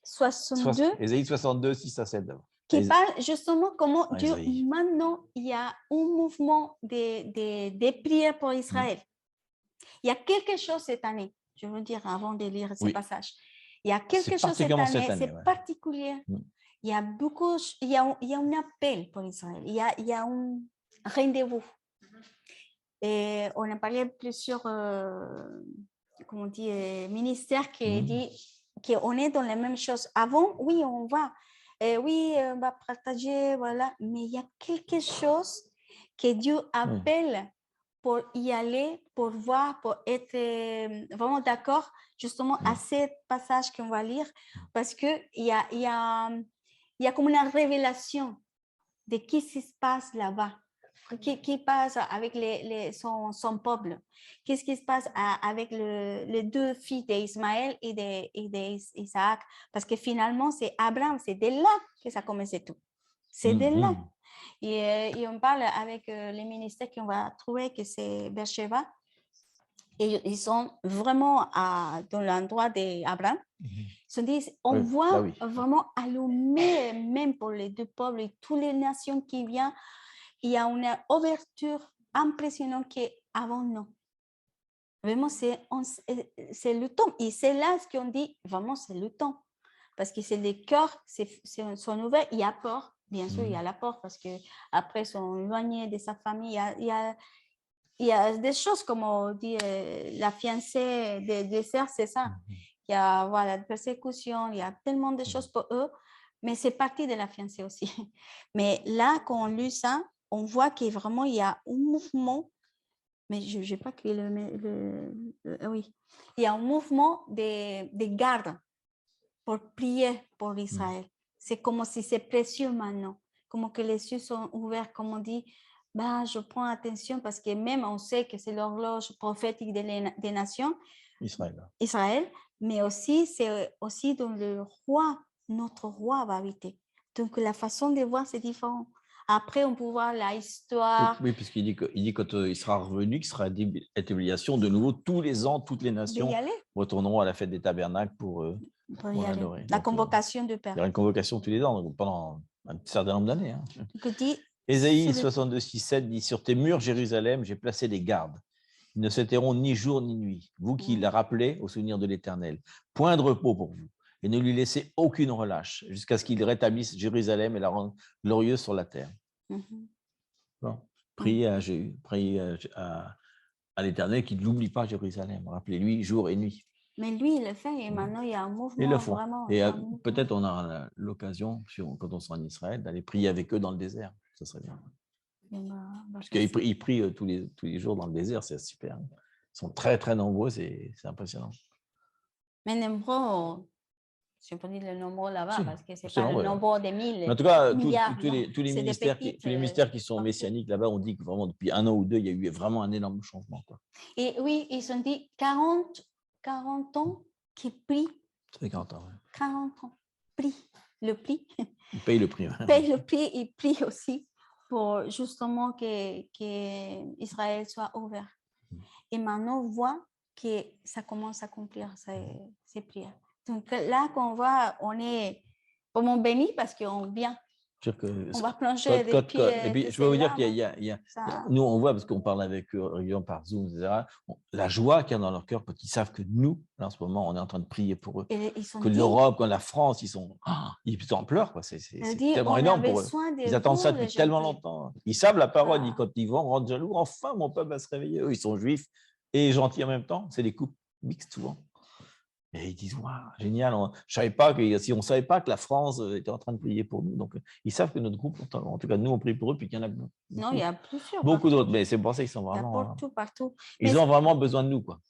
62. Isaïe 62, 6 à 7. Qui parle justement comment Dieu, maintenant, il y a un mouvement de prière pour Israël. Il y a quelque chose cette année, je veux dire avant de lire ce passage. Il y a quelque chose cette année, c'est particulier. Il y a beaucoup, il y a un appel pour Israël, il y a un rendez-vous. Et on a parlé plusieurs, comment on dit, ministères qui dit qu'on est dans les mêmes choses. Avant, oui, on va. On va partager, voilà. Mais il y a quelque chose que Dieu appelle pour y aller, pour voir, pour être vraiment d'accord justement à ce passage qu'on va lire, parce qu'il y a comme une révélation de ce qui se passe là-bas. qui passe avec son peuple? Qu'est-ce qui se passe avec les deux filles d'Ismaël et d'Isaac? Parce que finalement, c'est Abraham, c'est de là que ça a commencé tout. C'est de là. Et on parle avec les ministères qu'on va trouver que c'est Beersheba. Et ils sont vraiment dans l'endroit d'Abraham. On voit vraiment allumer, même pour les deux peuples et toutes les nations qui viennent, il y a une ouverture impressionnante qu'avant nous. Vraiment, c'est le temps. Et c'est là ce qu'on dit, vraiment, c'est le temps. Parce que c'est les cœurs sont ouverts. Il y a peur, bien sûr, il y a la peur, parce qu'après, ils sont éloignés de sa famille. Il y a des choses, comme on dit, la fiancée des sœurs, c'est ça. Il y a la persécution, il y a tellement de choses pour eux, mais c'est partie de la fiancée aussi. Mais là, quand on lit ça, on voit qu'il vraiment il y a un mouvement, mais je n'ai pas que oui, il y a un mouvement de garde pour prier pour Israël. C'est comme si c'est précieux maintenant, comme que les cieux sont ouverts, comme on dit. Ben, je prends attention parce que même on sait que c'est l'horloge prophétique des nations, Israël, mais aussi c'est aussi dans le roi, notre roi va habiter. Donc la façon de voir c'est différent. Après, on peut voir l'histoire. Oui, puisqu'il dit quand il sera revenu, qu'il sera établission de nouveau tous les ans, toutes les nations retourneront à la fête des tabernacles pour l'adorer. La convocation du Père. Il y aura une convocation tous les ans, donc pendant un certain nombre d'années. Hein. Ésaïe 62, 6, 7 dit « Sur tes murs, Jérusalem, j'ai placé des gardes. Ils ne s'éteindront ni jour ni nuit. Vous qui la rappelez au souvenir de l'Éternel. Point de repos pour vous. Et ne lui laissez aucune relâche jusqu'à ce qu'il rétablisse Jérusalem et la rende glorieuse sur la terre. » Bon. Priez à l'Éternel qu'il ne l'oublie pas, Jérusalem. Rappelez-lui jour et nuit. Mais lui, il le fait et maintenant, il y a un mouvement. Ils le font. Vraiment. Et peut-être on aura l'occasion, quand on sera en Israël, d'aller prier avec eux dans le désert. Ça serait bien. Parce qu'ils prient tous les jours dans le désert, c'est super. Ils sont très, très nombreux, c'est impressionnant. Mais nombreux, je peux dire le nombre là-bas, parce que c'est pas le nombre des mille. En tout cas, tous les ministères qui sont messianiques là-bas, on dit que vraiment depuis 1 an ou 2, il y a eu vraiment un énorme changement. Quoi. Et oui, ils ont dit 40 ans qui prient. Ça fait 40 ans. Ouais. 40 ans. Prient. Le prix. Ils payent le prix. Ils payent le prix et prient aussi pour justement que Israël soit ouvert. Et maintenant, on voit que ça commence à accomplir ces prières. Donc là, qu'on voit, on est vraiment béni parce qu'on vient. On va plonger des pieds. Et puis, je veux vous dire qu'il y a nous, on voit, parce qu'on parle avec eux régulièrement par Zoom, etc., la joie qu'il y a dans leur cœur quand ils savent que nous, là, en ce moment, on est en train de prier pour eux. Que l'Europe, que la France, ils en pleurent. C'est tellement énorme pour eux. Ils attendent ça depuis tellement longtemps. Ils savent la parole. Quand ils vont rendre jaloux, enfin, mon peuple va se réveiller. Eux, ils sont juifs et gentils en même temps. C'est des couples mixtes souvent. Et ils disent, waouh, génial, on ne savait pas que la France était en train de prier pour nous. Donc, ils savent que notre groupe, en tout cas, nous, on prie pour eux, puis qu'il y en a beaucoup. Non, il y a plusieurs. Beaucoup d'autres, mais c'est pour ça qu'ils sont vraiment. Partout. Ils ont vraiment besoin de nous, quoi.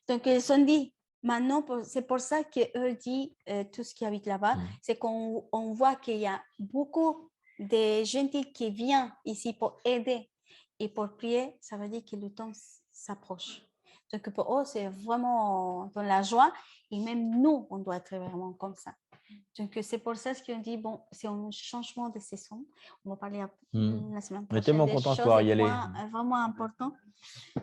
Donc, ils sont dit, maintenant, c'est pour ça qu'eux disent tout ce qui habite là-bas, c'est qu'on voit qu'il y a beaucoup de gentils qui viennent ici pour aider et pour prier. Ça veut dire que le temps s'approche. Donc, pour eux, c'est vraiment dans la joie. Et même nous, on doit être vraiment comme ça. Donc, c'est pour ça qu'on dit, bon, c'est un changement de saison. On va parler la semaine prochaine. On est tellement content de pouvoir y aller. Vraiment important.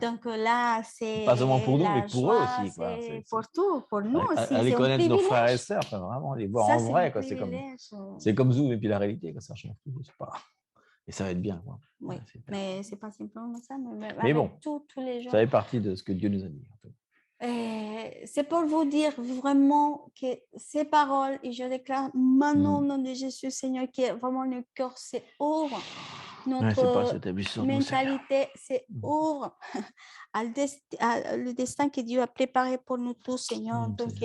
Donc là, c'est pas seulement pour nous, mais pour eux aussi. C'est pour tout, pour nous aussi. Aller connaître nos frères et sœurs, vraiment les voir en vrai. C'est comme Zoom et puis la réalité, ça change tout. Et ça va être bien. Quoi. Oui, mais ce n'est pas simplement ça. Mais bon, tous les jours. Ça fait partie de ce que Dieu nous a dit. C'est pour vous dire vraiment que ces paroles, et je déclare maintenant au nom de Jésus, Seigneur, que vraiment le cœur s'ouvre, notre mentalité s'ouvre le destin que Dieu a préparé pour nous tous, Seigneur. Donc,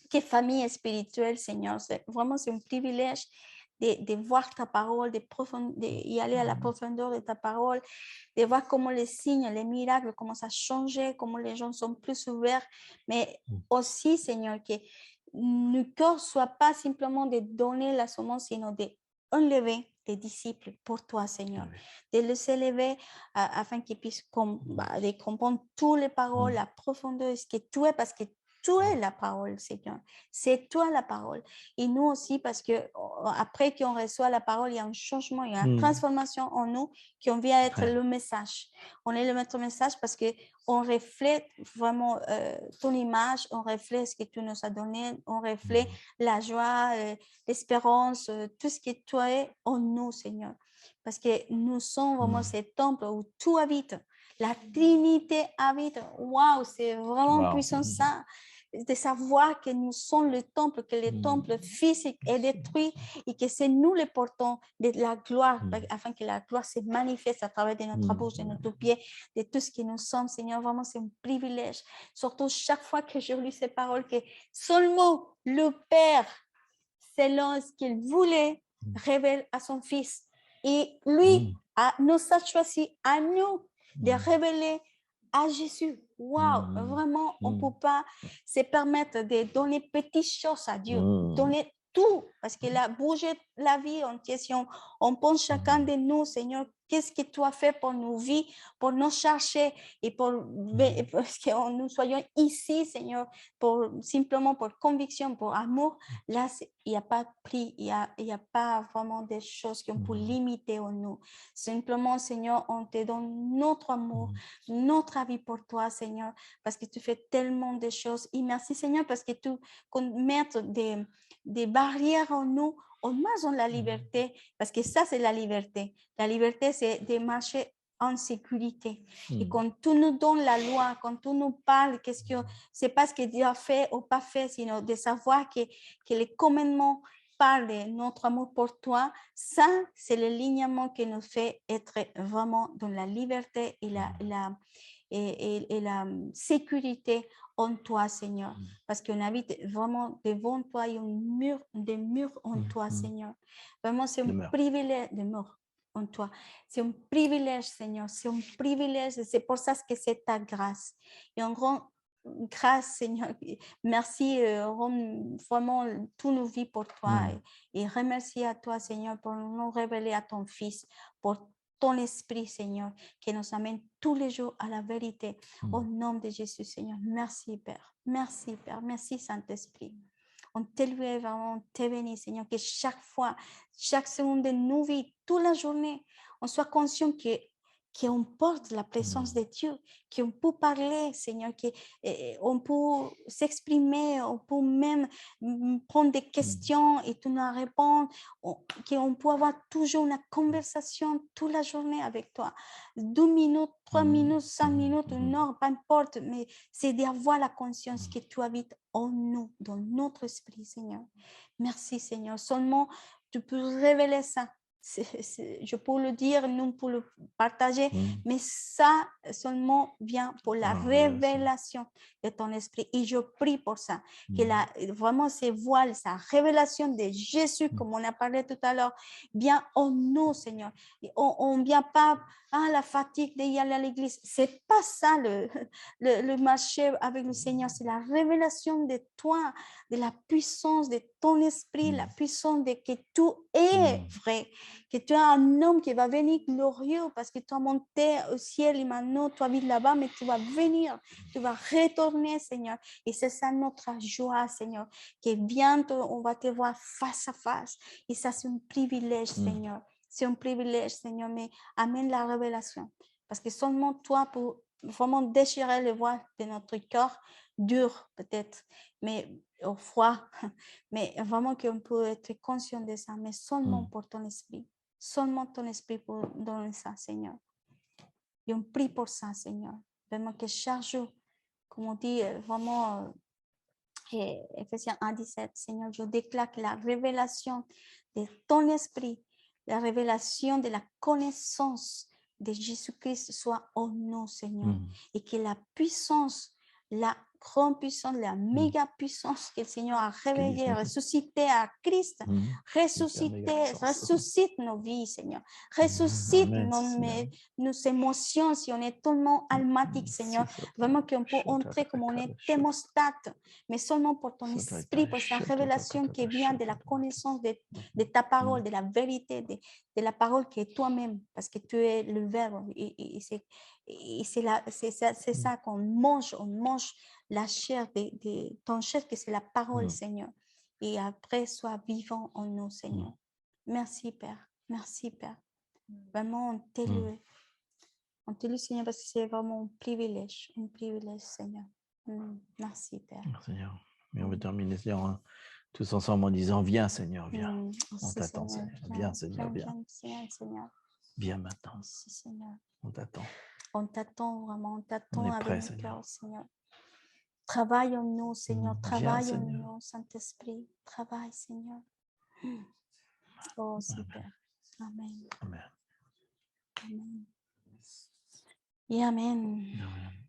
que famille spirituelle, Seigneur, c'est un privilège de voir ta parole, d'y aller à la profondeur de ta parole, de voir comment les signes, les miracles commencent à changer, comment les gens sont plus ouverts, mais aussi, Seigneur, que nos cœurs ne soient pas simplement de donner la semence, sinon de enlever les disciples pour toi, Seigneur, de les élever afin qu'ils puissent de comprendre toutes les paroles, la profondeur de ce que tu es, parce que tu es la parole, Seigneur. C'est toi la parole. Et nous aussi, parce que après qu'on reçoit la parole, il y a un changement, il y a une transformation en nous qui on vient être le message. On est le maître message parce que on reflète vraiment ton image, on reflète ce que tu nous as donné, on reflète la joie, l'espérance, tout ce que tu es en nous, Seigneur. Parce que nous sommes vraiment ce temple où tout habite. La Trinité habite. Waouh, c'est vraiment puissant ça. De savoir que nous sommes le temple, que le temple physique est détruit et que c'est nous les portons de la gloire, afin que la gloire se manifeste à travers de notre bouche, de notre pied, de tout ce que nous sommes, Seigneur. Vraiment, c'est un privilège. Surtout chaque fois que je lis ces paroles, que seulement le Père, selon ce qu'il voulait, révèle à son Fils. Et lui nous a choisi à nous de révéler à Jésus. Waouh, vraiment, on ne peut pas se permettre de donner petites choses à Dieu, donner tout, parce qu'il a bougé la vie en question. On pense chacun de nous, Seigneur, qu'est-ce que tu as fait pour nos vies, pour nous chercher et pour que nous soyons ici, Seigneur, simplement pour conviction, pour amour. Là, il n'y a pas de prix, il n'y a pas vraiment des choses qu'on peut limiter en nous. Simplement, Seigneur, on te donne notre amour, notre avis pour toi, Seigneur, parce que tu fais tellement de choses. Et merci, Seigneur, parce que tu mets des barrières en nous, on marche dans la liberté, parce que ça, c'est la liberté. La liberté, c'est de marcher en sécurité. Et quand tu nous donnes la loi, quand tu nous parles, c'est pas ce que Dieu a fait ou pas fait, sinon de savoir que les commandements parlent de notre amour pour toi, ça, c'est le lignament qui nous fait être vraiment dans la liberté et la sécurité en toi, Seigneur, parce qu'on habite vraiment devant toi et des murs en toi, Seigneur. Vraiment, c'est un privilège de mort en toi. C'est un privilège, Seigneur, c'est un privilège. C'est pour ça que c'est ta grâce. Et en grand grâce, Seigneur. Merci, rends vraiment tous nos vies pour toi. Et remercie à toi, Seigneur, pour nous révéler à ton Fils, pour ton esprit, Seigneur, qui nous amène tous les jours à la vérité. Au nom de Jésus, Seigneur. Merci, Père. Merci, Père. Merci, Saint-Esprit. On te loue vraiment, on te bénit, Seigneur, que chaque fois, chaque seconde de nos vies, toute la journée, on soit conscient qu'on porte la présence de Dieu, qu'on peut parler, Seigneur, qu'on peut s'exprimer, on peut même prendre des questions et tu nous répondre, qu'on peut avoir toujours une conversation toute la journée avec toi. 2 minutes, 3 minutes, 5 minutes, 1 heure, peu importe, mais c'est d'avoir la conscience que tu habites en nous, dans notre esprit, Seigneur. Merci, Seigneur. Seulement, tu peux révéler ça. Je peux le dire, nous pour le partager, mais ça seulement vient pour la révélation de ton esprit. Et je prie pour ça, que vraiment ces voiles, sa révélation de Jésus, comme on a parlé tout à l'heure, vient en nous, Seigneur. On ne vient pas la fatigue d'y aller à l'église. C'est pas ça le marché avec le Seigneur, c'est la révélation de toi, de la puissance de ton esprit, la puissance de que tout est vrai, que tu es un homme qui va venir glorieux parce que tu as monté au ciel et maintenant tu habites là-bas, mais tu vas venir, tu vas retourner, Seigneur. Et c'est ça notre joie, Seigneur, que bientôt on va te voir face à face. Et ça, c'est un privilège, Seigneur. C'est un privilège, Seigneur, mais amène la révélation. Parce que seulement toi, pour vraiment déchirer les voiles de notre cœur, dur peut-être, mais au froid, mais vraiment qu'on peut être conscient de ça, mais seulement pour ton esprit. Seulement ton esprit pour donner ça, Seigneur. Et on prie pour ça, Seigneur. Vraiment que chaque jour, comme on dit, vraiment, Ephésiens 1:17, Seigneur, je déclare que la révélation de ton esprit, la révélation de la connaissance de Jésus-Christ soit en nous, Seigneur, et que la puissance, grande puissance, la méga puissance que le Seigneur a réveillée, ressuscité à Christ. Ressuscite nos vies, Seigneur. Ressuscite nos émotions si on est tellement almatique, Seigneur. Vraiment qu'on peut entrer comme on est thermostate, mais seulement pour ton esprit, pour sa révélation qui vient de la connaissance de ta parole, de la vérité, de la parole qui est toi-même, parce que tu es le Verbe. Et c'est ça qu'on mange, on mange la chair de ton chair, que c'est la parole, Seigneur. Et après, sois vivant en nous, Seigneur. Merci, Père. Merci, Père. Vraiment, on t'éloue. On t'éloue, Seigneur, parce que c'est vraiment un privilège, Seigneur. Merci, Père. Seigneur. Et on va terminer, Seigneur, tous ensemble en disant, viens, Seigneur, viens. On t'attend, Seigneur. Viens, Seigneur, viens. Viens maintenant. Merci, Seigneur. On t'attend. On t'attend vraiment, on t'attend avec prêt, le cœur, Seigneur. Travaille en nous, Seigneur. Travaille en Seigneur. nous, Saint-Esprit. Travaille, Seigneur. Oh, super. Amen. Amen. Amen. Et Amen. Amen.